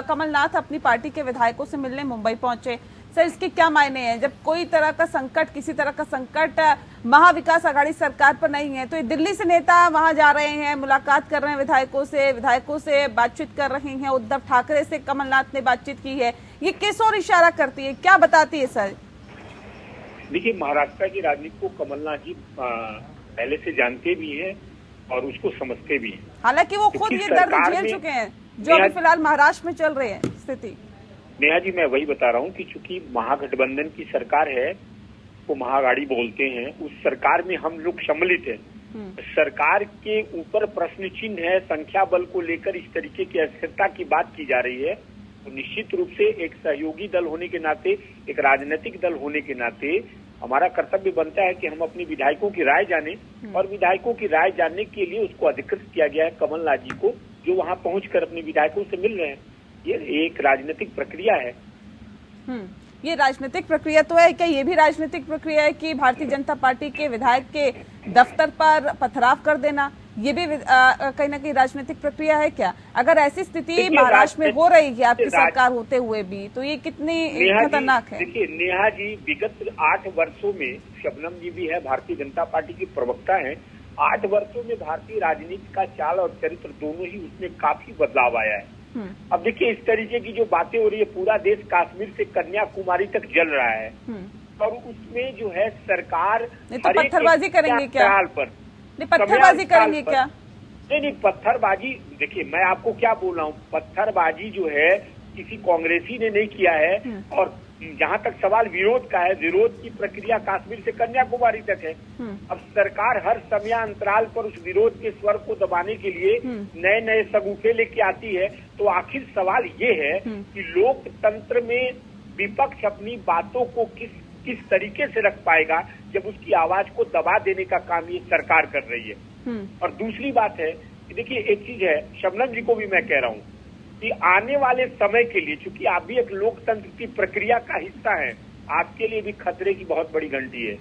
कमलनाथ अपनी पार्टी के विधायकों से मिलने मुंबई पहुंचे। सर, इसके क्या मायने हैं? जब कोई तरह का संकट, किसी तरह का संकट महाविकास आघाड़ी सरकार पर नहीं है, तो ये दिल्ली से नेता वहां जा रहे हैं, मुलाकात कर रहे हैं विधायकों से बातचीत कर रहे हैं। उद्धव ठाकरे से कमलनाथ ने बातचीत की है। ये किस ओर इशारा करती है, क्या बताती है सर? देखिए, महाराष्ट्र की राजनीति को कमलनाथ जी पहले से जानते भी हैं और उसको समझते भी हैं। हालांकि वो खुद क्योंकि ये दर्द सरकार झेल में चुके हैं जो अभी फिलहाल महाराष्ट्र में चल रही है स्थिति। नेहा जी, मैं वही बता रहा हूँ कि चूंकि महागठबंधन की सरकार है, वो महागाड़ी बोलते हैं, उस सरकार में हम लोग सम्मिलित हैं। सरकार के ऊपर प्रश्न चिन्ह है, संख्या बल को लेकर इस तरीके की अस्थिरता की बात की जा रही है। तो निश्चित रूप से एक सहयोगी दल होने के नाते, एक राजनीतिक दल होने के नाते हमारा कर्तव्य बनता है कि हम अपने विधायकों की राय जाने, और विधायकों की राय जानने के लिए उसको अधिकृत किया गया है कमलनाथ जी को, जो वहां पहुंचकर अपने विधायकों से मिल रहे हैं। ये एक राजनीतिक प्रक्रिया है। ये राजनीतिक प्रक्रिया तो है। क्या ये भी राजनीतिक प्रक्रिया है कि भारतीय जनता पार्टी के विधायक के दफ्तर पर पथराव कर देना, ये भी कहीं ना कहीं राजनीतिक प्रक्रिया है क्या? अगर ऐसी स्थिति महाराष्ट्र में हो रही है आपकी सरकार होते हुए भी, तो ये कितनी खतरनाक है? देखिए नेहा जी, विगत 8 वर्षों में, शबनम जी भी है भारतीय जनता पार्टी की प्रवक्ता है, 8 वर्षों में भारतीय राजनीति का चाल और चरित्र दोनों ही उसमें काफी बदलाव आया है। अब देखिए, इस तरीके की जो बातें हो रही है, पूरा देश कश्मीर से कन्याकुमारी तक जल रहा है, और उसमें जो है सरकार तो पत्थरबाजी करेंगे क्या? पर नहीं, पत्थरबाजी करेंगे क्या? नहीं, पत्थरबाजी, देखिए मैं आपको क्या बोल रहा हूँ, पत्थरबाजी जो है किसी कांग्रेसी ने नहीं किया है। और जहाँ तक सवाल विरोध का है, विरोध की प्रक्रिया कश्मीर से कन्याकुमारी तक है। अब सरकार हर समय अंतराल पर उस विरोध के स्वर को दबाने के लिए नए नए सगुफे लेके आती है। तो आखिर सवाल ये है कि लोकतंत्र में विपक्ष अपनी बातों को किस तरीके से रख पाएगा, जब उसकी आवाज को दबा देने का काम ये सरकार कर रही है। और दूसरी बात है कि देखिए, एक चीज है, शबनम जी को भी मैं कह रहा हूँ कि आने वाले समय के लिए, चूंकि आप भी एक लोकतंत्र की प्रक्रिया का हिस्सा हैं, आपके लिए भी खतरे की बहुत बड़ी घंटी है।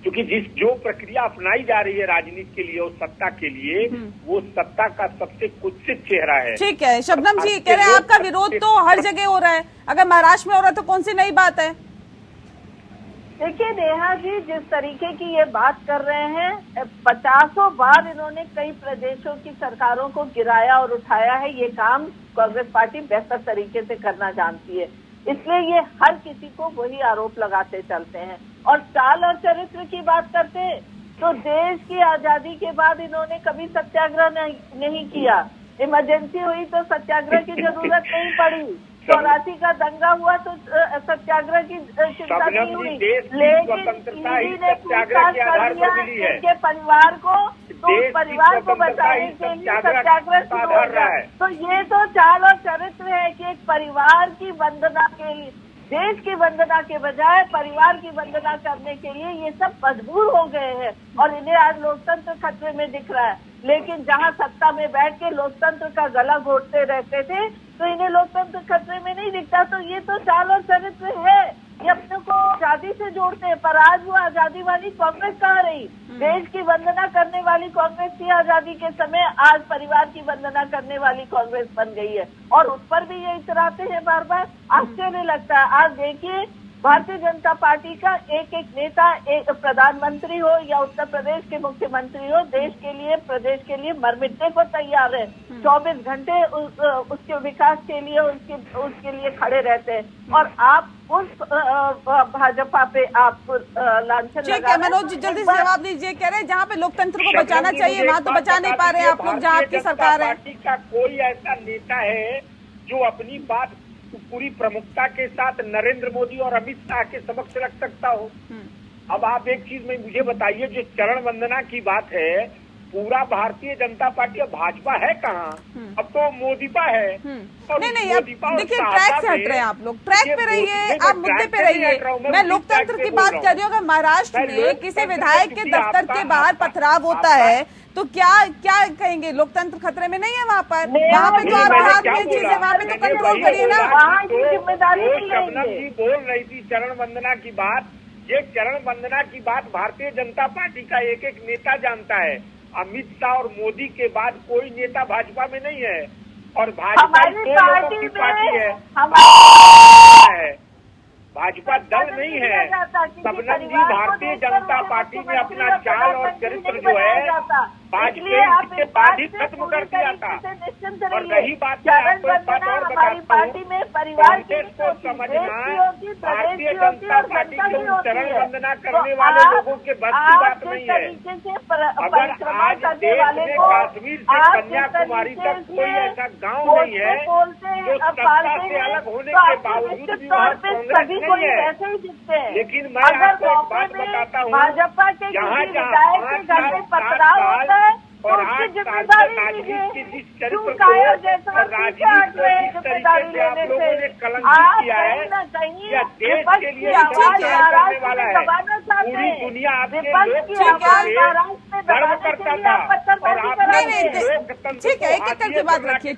क्योंकि जो प्रक्रिया अपनाई जा रही है राजनीति के लिए और सत्ता के लिए, वो सत्ता का सबसे कुत्सित चेहरा है। ठीक है, शबनम जी कह रहे हैं आपका विरोध तो हर जगह हो रहा है, अगर महाराष्ट्र में हो रहा है तो कौन सी नई बात है? देखिए नेहा जी, जिस तरीके की ये बात कर रहे हैं, 50 बार इन्होंने कई प्रदेशों की सरकारों को गिराया और उठाया है। ये काम कांग्रेस पार्टी बेहतर तरीके से करना जानती है, इसलिए ये हर किसी को वही आरोप लगाते चलते हैं। और चाल और चरित्र की बात करते तो देश की आजादी के बाद इन्होंने कभी सत्याग्रह नहीं किया। इमरजेंसी हुई तो सत्याग्रह की जरूरत नहीं पड़ी। 84 का दंगा हुआ तो सत्याग्रह की चिंता नहीं हुई, लेकिन सत्याग्रह के आधार पर मिली है इनके परिवार को, तो परिवार को बचाने के लिए सत्याग्रह शुरू हो रहा है। तो ये तो चाल और चरित्र है कि एक परिवार की वंदना के लिए, देश की वंदना के बजाय परिवार की वंदना करने के लिए ये सब मजबूर हो गए हैं, और इन्हें आज लोकतंत्र खतरे में दिख रहा है। लेकिन जहां सत्ता में बैठ के लोकतंत्र का गला घोटते रहते थे, तो इन्हें लोकतंत्र खतरे में नहीं दिखता। तो ये तो चाल और चरित्र है, ये अपने को आजादी से जोड़ते हैं। पर आज वो आजादी वाली कांग्रेस कहाँ रही? देश की वंदना करने वाली कांग्रेस थी आजादी के समय, आज परिवार की वंदना करने वाली कांग्रेस बन गई है, और उस पर भी ये इतराते हैं बार बार। आश्चर्य लगता है। आज देखिए, भारतीय जनता पार्टी का एक एक नेता, एक प्रधानमंत्री हो या उत्तर प्रदेश के मुख्यमंत्री हो, देश के लिए, प्रदेश के लिए मर मिटने को तैयार है। 24 घंटे उसके विकास के लिए, उसके लिए खड़े रहते हैं। और आप उस भाजपा पे आप लांछन लगा रहे हैं। मनोज जी जल्दी से जवाब दीजिए। कह रहे हैं जहाँ पे लोकतंत्र को बचाना चाहिए वहाँ तो बचा नहीं पा रहे आप लोग, जहाँ आपकी सरकार है। पार्टी का कोई ऐसा नेता है जो अपनी बात पूरी प्रमुखता के साथ नरेंद्र मोदी और अमित शाह के समक्ष रख सकता हो? अब आप एक चीज में मुझे बताइए, जो चरण वंदना की बात है, पूरा भारतीय जनता पार्टी, अब भाजपा है कहाँ? अब तो मोदीपा है। नहीं, अब देखिए ट्रैक से हट रहे हैं आप लोग, ट्रैक पे रहिए, आप मुद्दे पे रहिए। मैं लोकतंत्र की बात कर रही हूँ। अगर महाराष्ट्र में किसी विधायक के दफ्तर के बाहर पथराव होता है तो क्या कहेंगे? लोकतंत्र खतरे में नहीं है वहाँ पर? वहाँ पे तो आपके हाथ में चीज है, वहाँ पे तो कंट्रोल करिए ना। जिम्मेदारी शबनम जी बोल रही थी चरण वंदना की बात। ये चरण वंदना की बात भारतीय जनता पार्टी का एक एक नेता जानता है। अमित शाह और मोदी के बाद कोई नेता भाजपा में नहीं है, और भाजपा दो लोगों की पार्टी है, भाजपा दल नहीं है। शबनम जी, भारतीय जनता पार्टी में अपना चाल और चरित्र जो है वाजपेयी के बाद ही खत्म कर दिया था। और रही बात है, आपको एक बात और बताता हूँ, कांग्रेस को समझना भारतीय जनता पार्टी के चरण वंदना करने वाले लोगों के बस की बात नहीं है। अगर आज देश में कश्मीर से कन्याकुमारी तक कोई ऐसा गांव नहीं है जो सत्ता से अलग होने के बावजूद भी वहाँ कांग्रेस नहीं है। लेकिन मैं आपको एक बात बताता हूँ, जहाँ और आज राजनीति की जिस चरित्र को और राजनीति को जिस तरीके से आप लोगों ने कलंकित किया है, या देश के लिए करने वाला है। पूरी दुनिया आपके लोकतंत्र गर्व करता था और आपने लोकतंत्र ठीक है, एक एक करके बात रखिए।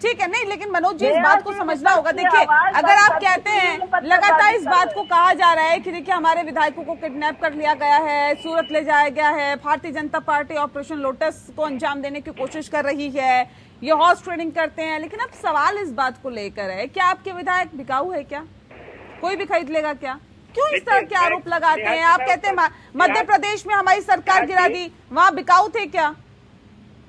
ठीक है, नहीं, लेकिन मनोज जी इस बात को समझना होगा। देखिए, अगर आप कहते हैं लगातार इस बात को कहा जा रहा है कि देखिए हमारे विधायकों को किडनैप कर लिया गया है, सूरत ले जाया गया है, Bharatiya Janata party operation lotus को अंजाम देने की कोशिश कर रही है, ये हॉर्स ट्रेडिंग करते हैं, लेकिन अब सवाल इस बात को लेकर है क्या आपके विधायक बिकाऊ है? क्या कोई भी खरीद लेगा? क्या क्यों इस तरह के आरोप लगाते हैं? आप कहते हैं मध्य प्रदेश में हमारी सरकार गिरा दी, वहाँ बिकाऊ थे क्या?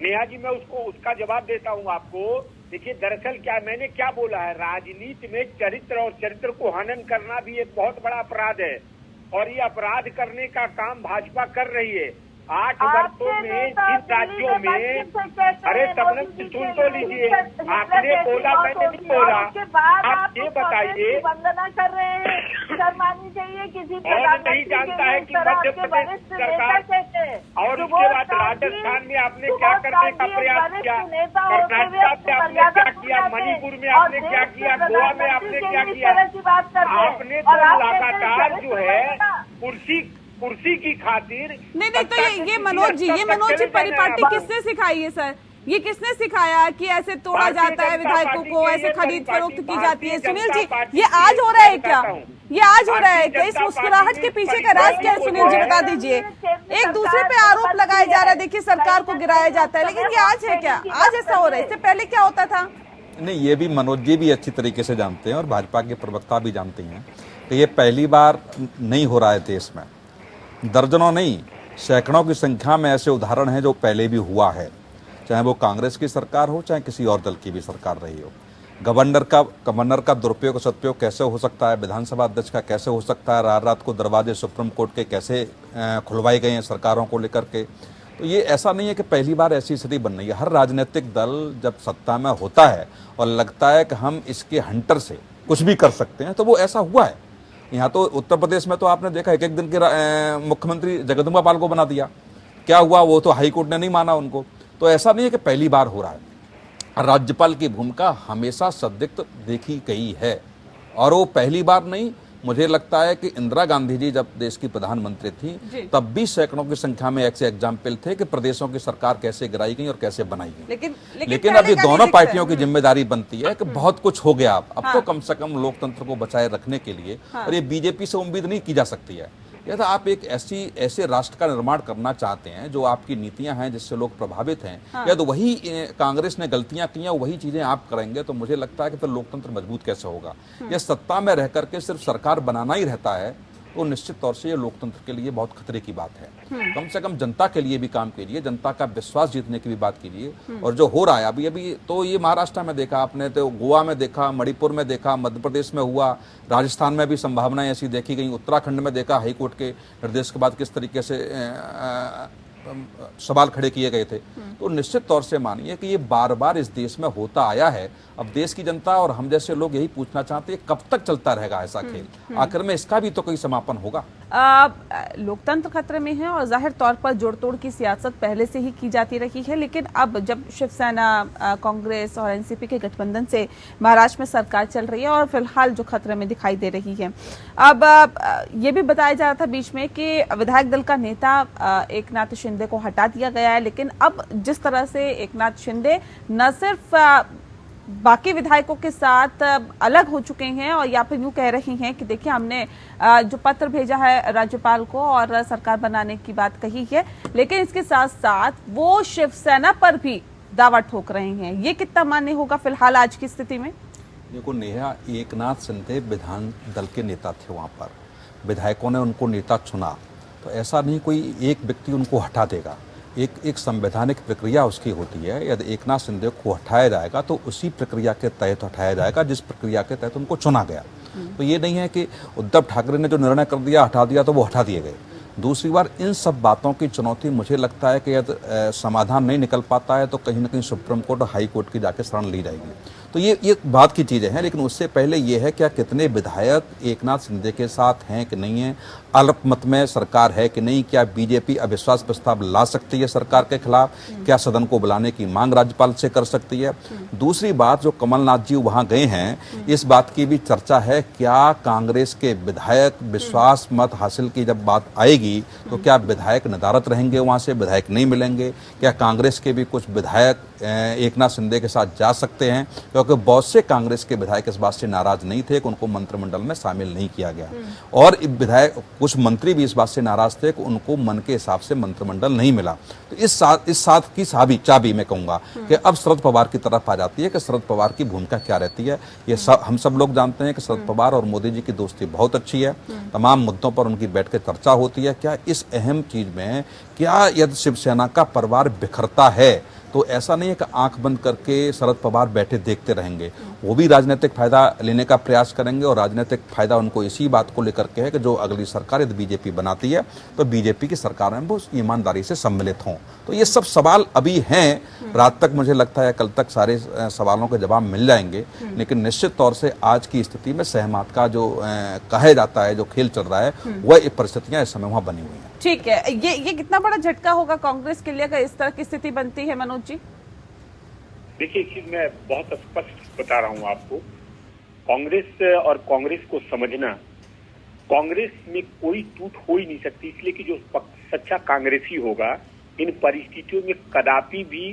नेहा जी, मैं उसका जवाब देता हूँ आपको। देखिए, दरअसल क्या मैंने क्या बोला है, राजनीति में चरित्र और चरित्र को हनन करना भी एक बहुत बड़ा अपराध है, और ये अपराध करने का काम भाजपा कर रही है। 8 वर्षों में जिन राज्यों में, अरे तब सुन तो लीजिए, आपने बोला, मैंने नहीं बोला, आप ये बताइए। वंदना कर रहे हैं, शर्मानी चाहिए किसी कौन नहीं जानता है कि मध्य प्रदेश सरकार और उसके बाद राजस्थान में आपने क्या करने का प्रयास किया, कर्नाटक में आपने क्या किया, मणिपुर में आपने क्या किया, गोवा में आपने क्या किया। आपने तो लगातार जो है कुर्सी की खातिर नहीं, तो ये मनोज जी परिपाटी किसने सिखाई है सर? ये किसने सिखाया कि ऐसे तोड़ा जाता है विधायकों को, ऐसे खरीद फरोख्त की जाती है? सुनील जी, ये आज हो रहा है क्या? ये आज हो रहा है क्या? इस मुस्कुराहट के पीछे का राज क्या है? सुनील जी बता दीजिए। एक दूसरे पे आरोप लगाया जा रहा है, देखिए सरकार को गिराया जाता है, लेकिन ये आज है क्या? आज ऐसा हो रहा है, इससे पहले क्या होता था? नहीं, ये भी मनोज जी भी अच्छी तरीके से जानते हैं और भाजपा के प्रवक्ता भी जानते हैं कि ये पहली बार नहीं हो रहा है। देश में दर्जनों नहीं, सैकड़ों की संख्या में ऐसे उदाहरण हैं जो पहले भी हुआ है, चाहे वो कांग्रेस की सरकार हो, चाहे किसी और दल की भी सरकार रही हो। गवर्नर का दुरुपयोग सदुपयोग कैसे हो सकता है, विधानसभा अध्यक्ष का कैसे हो सकता है, रात को दरवाजे सुप्रीम कोर्ट के कैसे खुलवाए गए हैं सरकारों को लेकर के। तो ये ऐसा नहीं है कि पहली बार ऐसी स्थिति बन रही है। हर राजनीतिक दल जब सत्ता में होता है और लगता है कि हम इसके हंटर से कुछ भी कर सकते हैं, तो वो ऐसा हुआ है। यहाँ तो उत्तर प्रदेश में तो आपने देखा एक दिन के मुख्यमंत्री जगदम्बा पाल को बना दिया। क्या हुआ? वो तो हाई कोर्ट ने नहीं माना उनको। तो ऐसा नहीं है कि पहली बार हो रहा है। राज्यपाल की भूमिका हमेशा संदिग्ध देखी गई है और वो पहली बार नहीं। मुझे लगता है कि इंदिरा गांधी जी जब देश की प्रधानमंत्री थी तब भी सैकड़ों की संख्या में ऐसे एग्जाम्पल थे कि प्रदेशों की सरकार कैसे गिराई गई और कैसे बनाई गई। लेकिन अभी दोनों पार्टियों की जिम्मेदारी बनती है कि बहुत कुछ हो गया, अब तो कम से कम लोकतंत्र को बचाए रखने के लिए, और ये बीजेपी से उम्मीद नहीं की जा सकती है। यदि आप एक ऐसे राष्ट्र का निर्माण करना चाहते हैं जो आपकी नीतियां हैं जिससे लोग प्रभावित हैं, या तो वही कांग्रेस ने गलतियां की हैं वही चीजें आप करेंगे, तो मुझे लगता है कि फिर लोकतंत्र मजबूत कैसे होगा। यह सत्ता में रह करके सिर्फ सरकार बनाना ही रहता है तो निश्चित तौर से ये लोकतंत्र के लिए बहुत खतरे की बात है। कम से कम जनता के लिए भी काम कीजिए, जनता का विश्वास जीतने की भी बात कीजिए। और जो हो रहा है अभी तो ये महाराष्ट्र में देखा आपने, तो गोवा में देखा, मणिपुर में देखा, मध्य प्रदेश में हुआ, राजस्थान में भी संभावनाएं ऐसी देखी गई, उत्तराखंड में देखा हाईकोर्ट के निर्देश के बाद किस तरीके से सवाल खड़े किए गए थे। तो निश्चित तौर से मानिए कि ये बार बार इस देश में होता आया है। अब देश की जनता और हम जैसे लोग यही पूछना चाहते हैं कब तक चलता रहेगा ऐसा खेल, आखिर में इसका भी तो कोई समापन होगा। लोकतंत्र खतरे में है और जाहिर तौर पर जोड़ तोड़ की सियासत पहले से ही की जाती रही है, लेकिन अब जब शिवसेना, कांग्रेस और एनसीपी के गठबंधन से महाराष्ट्र में सरकार चल रही है और फिलहाल जो खतरे में दिखाई दे रही है, अब ये भी बताया जा रहा था बीच में कि विधायक दल का नेता एकनाथ शिंदे को हटा दिया गया है, लेकिन अब जिस तरह से एकनाथ शिंदे न सिर्फ बाकी विधायकों के साथ अलग हो चुके हैं और या फिर यूं कह रही हैं कि देखिए हमने जो पत्र भेजा है राज्यपाल को और सरकार बनाने की बात कही है, लेकिन इसके साथ साथ वो शिवसेना पर भी दावा ठोक रहे हैं। ये कितना मान्य होगा फिलहाल आज की स्थिति में? देखो नेहा, एकनाथ शिंदे विधान दल के नेता थे, वहाँ पर विधायकों ने उनको नेता चुना, तो ऐसा नहीं कोई एक व्यक्ति उनको हटा देगा। एक संवैधानिक प्रक्रिया उसकी होती है। यदि एकनाथ शिंदे को हटाया जाएगा तो उसी प्रक्रिया के तहत हटाया जाएगा जिस प्रक्रिया के तहत उनको चुना गया। तो ये नहीं है कि उद्धव ठाकरे ने जो निर्णय कर दिया, हटा दिया, तो वो हटा दिए गए। दूसरी बार इन सब बातों की चुनौती मुझे लगता है कि यदि समाधान नहीं निकल पाता है तो कहीं ना कहीं सुप्रीम कोर्ट और हाई कोर्ट की जाके शरण ली जाएगी। तो ये बात की चीज़ें हैं। लेकिन उससे पहले ये है क्या कितने विधायक एकनाथ शिंदे के साथ हैं कि नहीं है, अल्पमत में सरकार है कि नहीं, क्या बीजेपी अविश्वास प्रस्ताव ला सकती है सरकार के खिलाफ, क्या सदन को बुलाने की मांग राज्यपाल से कर सकती है। दूसरी बात, जो कमलनाथ जी वहां गए हैं, इस बात की भी चर्चा है क्या कांग्रेस के विधायक विश्वास मत हासिल की जब बात आएगी तो क्या विधायक नदारद रहेंगे, वहां से विधायक नहीं मिलेंगे, क्या कांग्रेस के भी कुछ विधायक एकनाथ शिंदे के साथ जा सकते हैं, क्योंकि बहुत से कांग्रेस के विधायक इस बात से नाराज नहीं थे कि उनको मंत्रिमंडल में शामिल नहीं किया गया। और विधायक कुछ मंत्री भी इस बात से नाराज थे कि उनको मन के हिसाब से मंत्रिमंडल नहीं मिला। तो इस साथ की चाबी मैं कहूंगा कि अब शरद पवार की तरफ आ जाती है कि शरद पवार की भूमिका क्या रहती है। ये हम सब लोग जानते हैं कि शरद पवार और मोदी जी की दोस्ती बहुत अच्छी है, तमाम मुद्दों पर उनकी बैठ के चर्चा होती है। क्या इस अहम चीज में क्या यदि शिवसेना का परिवार बिखरता है तो ऐसा नहीं है कि आंख बंद करके शरद पवार बैठे देखते रहेंगे, वो भी राजनीतिक फायदा लेने का प्रयास करेंगे। और राजनीतिक फायदा उनको इसी बात को लेकर के है कि जो अगली सरकार यदि बीजेपी बनाती है तो बीजेपी की सरकार में वो ईमानदारी से सम्मिलित हों। तो ये सब सवाल अभी हैं। रात तक मुझे लगता है कल तक सारे सवालों के जवाब मिल जाएंगे। लेकिन निश्चित तौर से आज की स्थिति में सहमत का जो कहा जाता है, जो खेल चल रहा है, वह परिस्थितियां इस समय वहां बनी हुई हैं। ठीक है, ये कितना बड़ा झटका होगा कांग्रेस के लिए अगर इस तरह की स्थिति बनती है, मनोज जी? देखिए, एक चीज मैं बहुत स्पष्ट बता रहा हूं आपको, कांग्रेस और कांग्रेस को समझना, कांग्रेस में कोई टूट हो ही नहीं सकती, इसलिए कि जो सच्चा कांग्रेसी होगा इन परिस्थितियों में कदापि भी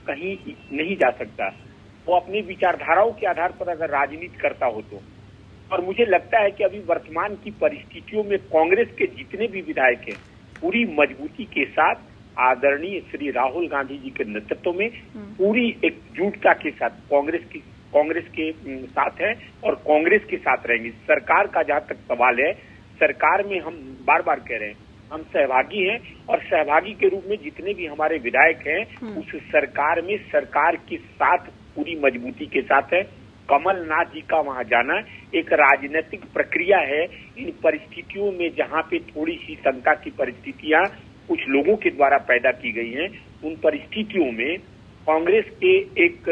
कहीं नहीं जा सकता। वो अपनी विचारधाराओं के आधार पर अगर राजनीति करता हो तो। और मुझे लगता है कि अभी वर्तमान की परिस्थितियों में कांग्रेस के जितने भी विधायक हैं पूरी मजबूती के साथ आदरणीय श्री राहुल गांधी जी के नेतृत्व में पूरी एकजुटता के साथ कांग्रेस के साथ है और कांग्रेस के साथ रहेंगे। सरकार का जहां तक सवाल है, सरकार में हम बार बार कह रहे हैं हम सहभागी हैं और सहभागी के रूप में जितने भी हमारे विधायक हैं उस सरकार में सरकार के साथ पूरी मजबूती के साथ है। कमलनाथ जी का वहां जाना एक राजनीतिक प्रक्रिया है। इन परिस्थितियों में जहां पे थोड़ी सी शंका की परिस्थितियां कुछ लोगों के द्वारा पैदा की गई हैं, उन परिस्थितियों में कांग्रेस के एक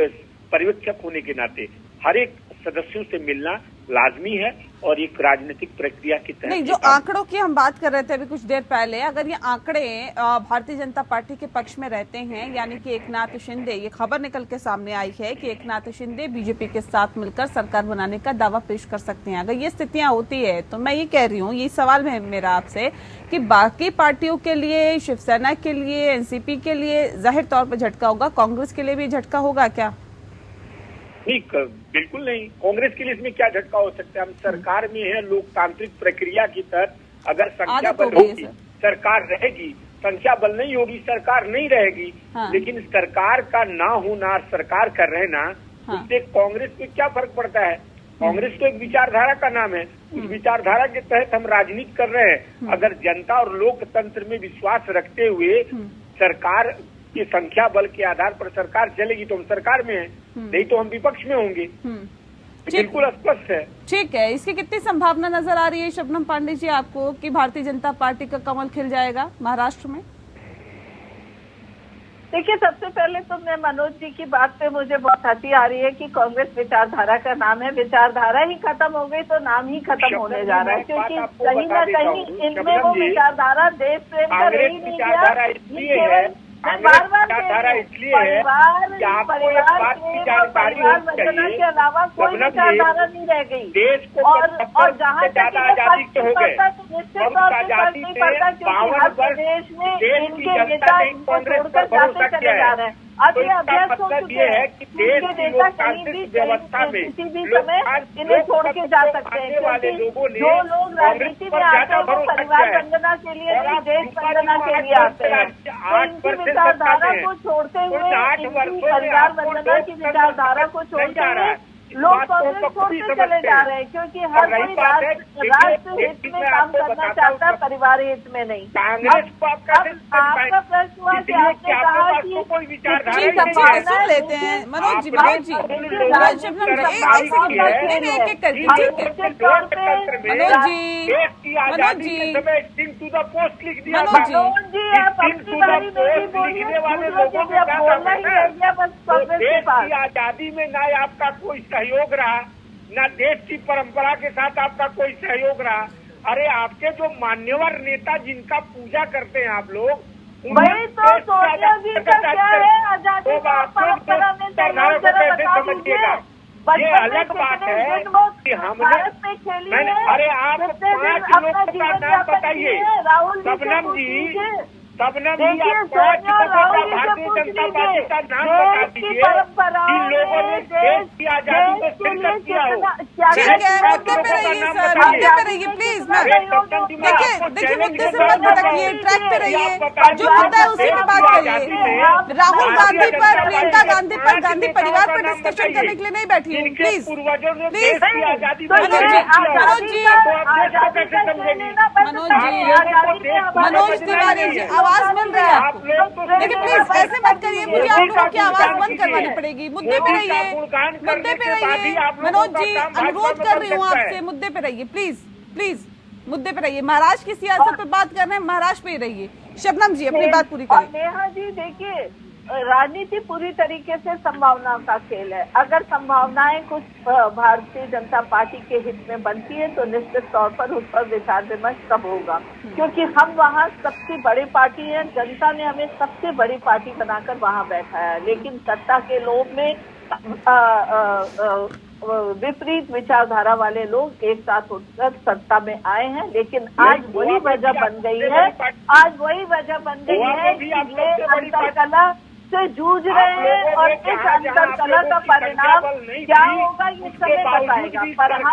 पर्यवेक्षक होने के नाते हर एक सदस्यों से मिलना लाजमी है और एक राजनीतिक प्रक्रिया की तहत। नहीं, जो आंकड़ों की हम बात कर रहे थे अभी कुछ देर पहले, अगर ये आंकड़े भारतीय जनता पार्टी के पक्ष में रहते हैं, यानी कि एकनाथ शिंदे, ये खबर निकल के सामने आई है कि एकनाथ शिंदे बीजेपी के साथ मिलकर सरकार बनाने का दावा पेश कर सकते हैं, अगर ये स्थितियां होती है तो मैं ये कह रही हूँ, ये सवाल है मेरा आपसे कि बाकी पार्टियों के लिए, शिवसेना के लिए, एनसीपी के लिए जाहिर तौर पर झटका होगा, कांग्रेस के लिए भी झटका होगा क्या? नहीं, बिल्कुल नहीं। कांग्रेस के लिए इसमें क्या झटका हो सकता है? हम सरकार में है, लोकतांत्रिक प्रक्रिया के तहत अगर संख्या बल होगी सरकार रहेगी, संख्या बल नहीं होगी सरकार नहीं रहेगी। हाँ। लेकिन सरकार का ना होना, सरकार कर रहना, हाँ, उससे कांग्रेस को क्या फर्क पड़ता है? कांग्रेस तो एक विचारधारा का नाम है, उस विचारधारा के तहत हम राजनीति कर रहे हैं। अगर जनता और लोकतंत्र में विश्वास रखते हुए सरकार की संख्या बल के आधार पर सरकार चलेगी तो हम सरकार में हैं, नहीं तो हम विपक्ष में होंगे। बिल्कुल स्पष्ट है। ठीक है, इसकी कितनी संभावना नजर आ रही है शबनम पांडे जी आपको कि भारतीय जनता पार्टी का कमल खिल जाएगा महाराष्ट्र में? देखिए, सबसे पहले तो मैं मनोज जी की बात पे मुझे बहुत हंसी आ रही है कि कांग्रेस विचारधारा का नाम है। विचारधारा ही खत्म हो गई तो नाम ही खत्म होने जा रहा है, क्योंकि कहीं ना कहीं इनमें वो विचारधारा देश प्रेम का रह ही नहीं गया। मैं बार-बार इसलिए है कि आपको एक बात की जानकारी होनी चाहिए के अलावा कोई विचारधारा नहीं रह गई देश को और जहाँ तक आजादी के हो गए, निश्चित तौर पर फर्क नहीं पड़ता क्योंकि हर प्रदेश में इनके नेता इनको छोड़कर जाते चले जा रहे हैं। अब ये अभ्यास हो चुके हैं कि देश की लोकतांत्रिक व्यवस्था में किसी भी समय इन्हें छोड़ के जा सकते हैं, क्योंकि जो लोग राजनीति में आते हैं वो परिवार वंदना के लिए नहीं, देश वंदना के लिए आते हैं। तो इनकी विचारधारा को छोड़ते हुए, इनकी परिवार वंदना की विचारधारा को छोड़ते हुए लोग बात को हम कांग्रेस बखूबी छोड़ते चले समझते जा हैं। रहे हैं, क्योंकि और हर रही कोई बात है, राष्ट्र देखिए, हित एक में चीज मैं काम आपको करना बताता चाहता है, हूँ, परिवार हित में नहीं। कांग्रेस को आप कैसे अब आपका प्रश्न हुआ कि आपने आपके कहा पास कि तो कोई विचारधारा ठीक ही है, नहीं ठीक है, है। सुन लेते हैं मनोज जी, आपने मनोज जी, उन देखिए, लोगों मनोज की शबनम जी, तरफ एक बारी सेकंड, की है, नहीं नहीं, एक एक करके, इन ठीक लोगों है, के तौर पे लोकतंत्र में मनोज जी, देश की मनोज आजादी जी, के समय स्टिंग टू द पोस्ट लिख दिया मनोज था। जी, मनोज जी, आप स्टिंग अपनी टू द बारी में भी पोस्ट बोलिए, लिखने वाले दूसरों लोगों के को लिए क्या बोलना ही रह गया बस तो कांग्रेस के देश पास। की आजादी में ना आपका कोई सहयोग रहा, ना देश की परंपरा के साथ आपका कोई सहयोग रहा। अरे आपके जो मान्यवर नेता जिनका पूजा करते हैं आप लोग, वही तो सोनिया जी का क्या है, आजादी का परंपरा में सहयोग जरा बता दीजिए। ये अलग बात है कि हमने भारत में खेली है, अरे आप कितने दिन 5 अपना लोगों का जीवन नाम यापन बताइए। किए हैं, राहुल जी से शबनम पूछ जी, लीजिए। शबनम जी, देखिए, आप 5 सोनिया लोगों का राहुल जी से भारतीय पूछ जनता पार्टी का लीजिए, नाम बता देश की दीजिए परंपराओं जिन लोगों ने में देश की आजादी में देश के लिए शिरकत किया हो। कितना क्या ठीक चाहे है, पाँच मुद्दे पे लोगों का रहिए नाम सर, बताइए। मुद्दे पे रहिए प्लीज ना। अरे सत्तन जी, मैं देखिए आपको देखिए, चैलेंज मुद्दे से कर मत रहा हूँ। भटकिए, ट्रैक पे रहिए, आप बता जो मुद्दा है उसी पे बात करिए। राहुल गांधी पर, प्रियंका गांधी पर, गांधी परिवार पर डिस्कशन करने के लिए नहीं बैठी हूँ, जिनके प्लीज पूर्वजों ने प्लीज। देश की आजादी तो में मनोज ये जी, शिरकत किया हो। मनोज जी, तो आप देश को आजादी कैसे का समझेंगी? लेना बंद मनोज कर जी, दीजिए, आजादी में हमारे मनोज बचपन तिवारी में जी, है। आवाज मिल रही है आपको। आप देखिए प्लीज ऐसे मत करिए, मुझे आप लोगों की आवाज बंद करवानी पड़ेगी। मुद्दे पे रहिए, मुद्दे पे रहिए। मनोज जी, अनुरोध कर रही हूँ आपसे, मुद्दे पे रहिए प्लीज, प्लीज मुद्दे पे रहिए। महाराष्ट्र की सियासत पे बात कर रहे हैं, महाराष्ट्र पे ही रहिए। शबनम जी, अपनी बात पूरी और करिए। नेहा जी, देखिए, राजनीति पूरी तरीके से संभावनाओं का खेल है। अगर संभावनाएं कुछ भारतीय जनता पार्टी के हित में बनती है तो निश्चित तौर पर उस पर विचार विमर्श तब होगा, क्योंकि हम वहाँ सबसे बड़ी पार्टी है, जनता ने हमें सबसे बड़ी पार्टी बनाकर वहाँ बैठाया है। लेकिन सत्ता के लोभ में विपरीत विचारधारा वाले लोग एक साथ उठकर सत्ता में आए हैं। लेकिन आज वही वजह बन गई है, आज वही वजह बन गई है कि ये अंतरकलह से जूझ रहे हैं, और इस अंतरकलह का परिणाम क्या होगा ये समय बताएगा। पर हम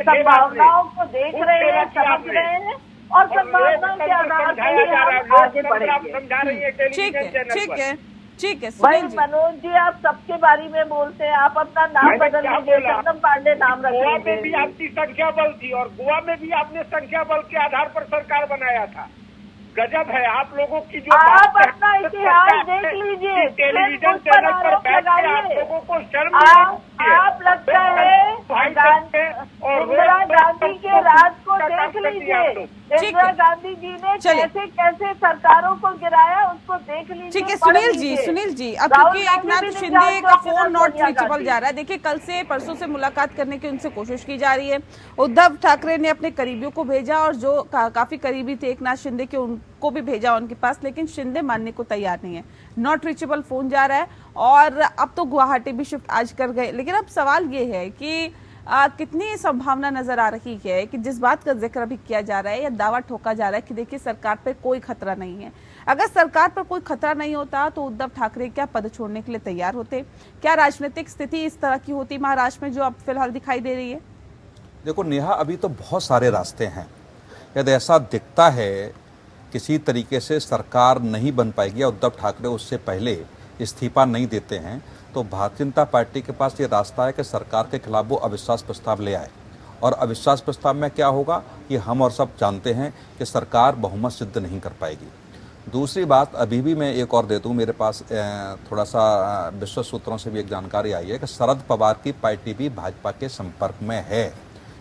संभावनाओं को देख रहे हैं, समझ रहे हैं, और संभावनाओं के आधार पर ही हम आगे बढ़ेंगे। ठीक है, ठीक है, ठीक है। भाई सुनील जी, मनोज जी, आप सबके बारे में बोलते हैं, आप अपना नाम बदल लीजिए, शबनम पांडे नाम रख गोवा में भी लीजिए। आपकी संख्या बल थी और गोवा में भी आपने संख्या बल के आधार पर सरकार बनाया था। गजब है आप लोगों की जो आप बात है, अपना इतिहास देख लीजिए, टेलीविजन उस पर चैनल पर आरोप बैठ के आप लगाइए। लोगों को शर्म नहीं आती है। आप लगता है इंदिरा गांधी के राज को देख लीजिए, इंदिरा गांधी जी ने चलिए। कैसे कैसे सरकारों को गिराया, उसको देख लीजिए। ठीक है पढ़ सुनील जी, लीजिए। सुनील जी, अब राहुल क्योंकि गांधी एकनाथ भी नहीं शिंदे जानते का अपना phone not Sonia reachable Gandhi. जा रहा है। देखिए कल से परसों से मुलाकात करने की उनसे कोशिश की जा रही है। उद्धव ठाकरे ने अपने करीबियों को भेजा और जो काफी करीबी थे एकनाथ शिंदे के, उनको भी भेजा उनके पास, लेकिन शिंदे मानने को तैयार नहीं है। नॉट रीचेबल फोन जा रहा है और अब तो गुवाहाटी भी शिफ्ट आज कर गए। लेकिन अब सवाल ये है कि कितनी संभावना नजर आ रही है कि जिस बात का जिक्र अभी किया जा रहा है या दावा ठोका जा रहा है कि देखिए सरकार पर कोई खतरा नहीं है। अगर सरकार पर कोई खतरा नहीं होता तो उद्धव ठाकरे क्या पद छोड़ने के लिए तैयार होते? क्या राजनीतिक स्थिति इस तरह की होती महाराष्ट्र में जो अब फिलहाल दिखाई दे रही है? देखो नेहा, अभी तो बहुत सारे रास्ते हैं। यदि ऐसा दिखता है किसी तरीके से सरकार नहीं बन पाएगी या उद्धव ठाकरे उससे पहले इस्तीफा नहीं देते हैं, तो भारतीय जनता पार्टी के पास ये रास्ता है कि सरकार के खिलाफ वो अविश्वास प्रस्ताव ले आए। और अविश्वास प्रस्ताव में क्या होगा ये हम और सब जानते हैं कि सरकार बहुमत सिद्ध नहीं कर पाएगी। दूसरी बात अभी भी मैं एक और दे दूं, मेरे पास थोड़ा सा विश्वस्त सूत्रों से भी एक जानकारी आई है कि शरद पवार की पार्टी भी भाजपा के संपर्क में है।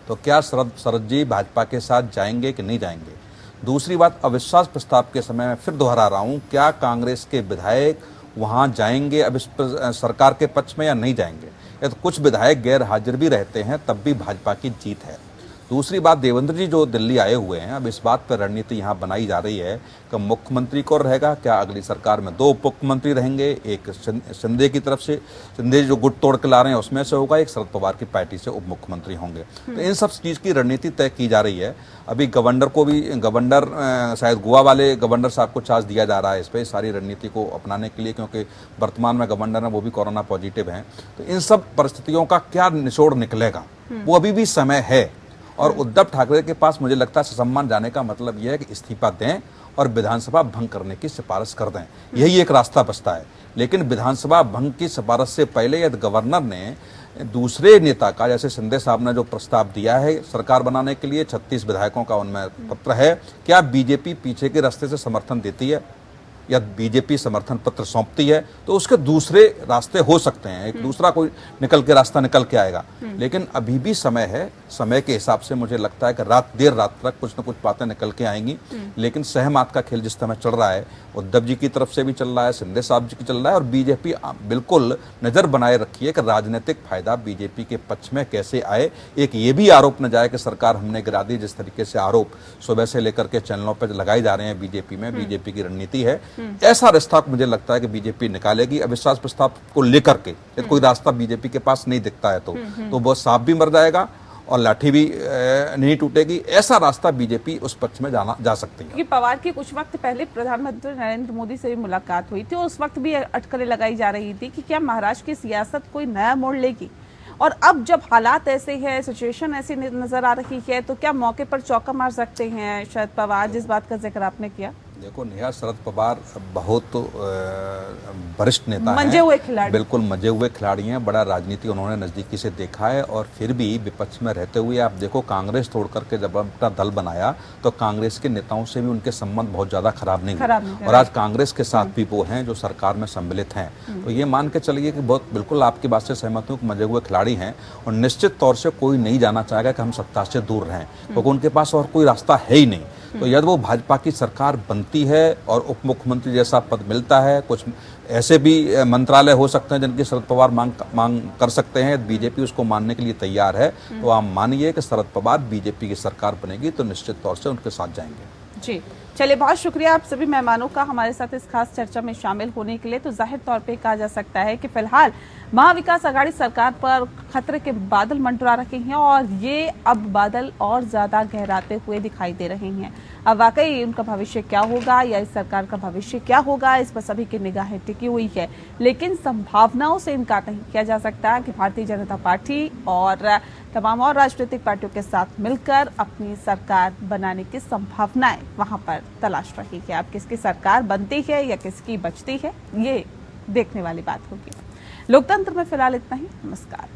तो क्या शरद जी भाजपा के साथ जाएंगे कि नहीं जाएंगे? दूसरी बात, अविश्वास प्रस्ताव के समय में फिर दोहरा रहा हूँ, क्या कांग्रेस के विधायक वहाँ जाएंगे अब इस सरकार के पक्ष में या नहीं जाएंगे? या तो कुछ विधायक गैर हाजिर भी रहते हैं तब भी भाजपा की जीत है। दूसरी बात, देवेंद्र जी जो दिल्ली आए हुए हैं, अब इस बात पर रणनीति यहाँ बनाई जा रही है कि मुख्यमंत्री कौन रहेगा, क्या अगली सरकार में 2 उप मुख्यमंत्री रहेंगे, एक शिंदे की तरफ से, शिंदे जो गुट तोड़ के ला रहे हैं उसमें से होगा, एक शरद पवार की पार्टी से उप मुख्यमंत्री होंगे। तो इन सब चीज़ की रणनीति तय की जा रही है। अभी गवर्नर शायद गोवा वाले गवर्नर साहब को चार्ज दिया जा रहा है इस पर सारी रणनीति को अपनाने के लिए, क्योंकि वर्तमान में गवर्नर है वो भी कोरोना पॉजिटिव हैं। तो इन सब परिस्थितियों का क्या निचोड़ निकलेगा वो अभी भी समय है। और उद्धव ठाकरे के पास मुझे लगता है सम्मान जाने का मतलब यह है कि इस्तीफा दें और विधानसभा भंग करने की सिफारिश कर दें, यही एक रास्ता बचता है। लेकिन विधानसभा भंग की सिफारिश से पहले यदि गवर्नर ने दूसरे नेता का, जैसे शिंदे साहब ने जो प्रस्ताव दिया है सरकार बनाने के लिए 36 विधायकों का उनमें पत्र है, क्या बीजेपी पीछे के रास्ते से समर्थन देती है या बीजेपी समर्थन पत्र सौंपती है तो उसके दूसरे रास्ते हो सकते हैं, एक दूसरा कोई रास्ता निकल के आएगा। लेकिन अभी भी समय है, समय के हिसाब से मुझे लगता है कि देर रात तक कुछ न कुछ बातें निकल के आएंगी। लेकिन सहमत का खेल जिस समय चल रहा है, उद्धव जी की तरफ से भी चल रहा है, शिंदे साहब जी की चल रहा है, और बीजेपी बिल्कुल नजर बनाए रखी है कि राजनीतिक फायदा बीजेपी के पक्ष में कैसे आए। एक ये भी आरोप न जाए कि सरकार हमने गिरा दी, जिस तरीके से आरोप सुबह से लेकर के चैनलों पर लगाए जा रहे हैं बीजेपी में, बीजेपी की रणनीति है। ऐसा रास्ता मुझे लगता है कि बीजेपी निकालेगी। अविश्वास प्रस्ताव को लेकर के कोई रास्ता बीजेपी के पास नहीं दिखता है तो वो सांप भी मर जाएगा और लाठी भी नहीं टूटेगी। ऐसा रास्ता बीजेपी उस पक्ष में जा सकती है। क्योंकि पवार की कुछ वक्त पहले प्रधानमंत्री नरेंद्र मोदी से भी मुलाकात हुई थी और उस वक्त भी अटकलें लगाई जा रही थी कि क्या महाराष्ट्र की सियासत कोई नया मोड़ लेगी। और अब जब हालात ऐसे हैं, सिचुएशन ऐसी नजर आ रही है, तो क्या मौके पर चौका मार सकते हैं शरद पवार, जिस बात का जिक्र आपने किया? देखो नेहा, शरद पवार बहुत वरिष्ठ नेता हैं, मंजे हुए खिलाड़ी, बिल्कुल मंजे हुए खिलाड़ी हैं। बड़ा राजनीति उन्होंने नजदीकी से देखा है और फिर भी विपक्ष में रहते हुए आप देखो कांग्रेस छोड़ करके जब अपना दल बनाया तो कांग्रेस के नेताओं से भी उनके संबंध बहुत ज्यादा खराब नहीं हुए और आज कांग्रेस के साथ भी वो हैं जो सरकार में सम्मिलित हैं। तो ये मान के चलिए कि बहुत बिल्कुल आपकी बात से सहमत हूँ कि मंजे हुए खिलाड़ी हैं और निश्चित तौर से कोई नहीं जाना चाहेगा कि हम सत्ता से दूर रहें, क्योंकि उनके पास और कोई रास्ता है ही नहीं। तो यदि वो भाजपा की सरकार बनती है और उप मुख्यमंत्री जैसा पद मिलता है, कुछ ऐसे भी मंत्रालय हो सकते हैं जिनकी शरद पवार मांग कर सकते हैं, बीजेपी उसको मानने के लिए तैयार है, तो आप मानिए कि शरद पवार बीजेपी की सरकार बनेगी तो निश्चित तौर से उनके साथ जाएंगे। जी चलिए, बहुत शुक्रिया आप सभी मेहमानों का हमारे साथ इस खास चर्चा में शामिल होने के लिए। तो जाहिर तौर पे कहा जा सकता है कि फिलहाल महाविकास आघाड़ी सरकार पर खतरे के बादल मंडरा रहे हैं और ये अब बादल और ज्यादा गहराते हुए दिखाई दे रहे हैं। अब वाकई उनका भविष्य क्या होगा या इस सरकार का भविष्य क्या होगा, इस पर सभी की निगाहें टिकी हुई है। लेकिन संभावनाओं से इनकार नहीं किया जा सकता कि भारतीय जनता पार्टी और तमाम और राजनीतिक पार्टियों के साथ मिलकर अपनी सरकार बनाने की संभावनाएं वहां पर तलाश रही है। अब किसकी सरकार बनती है या किसकी बचती है, ये देखने वाली बात होगी। लोकतंत्र में फिलहाल इतना ही। नमस्कार।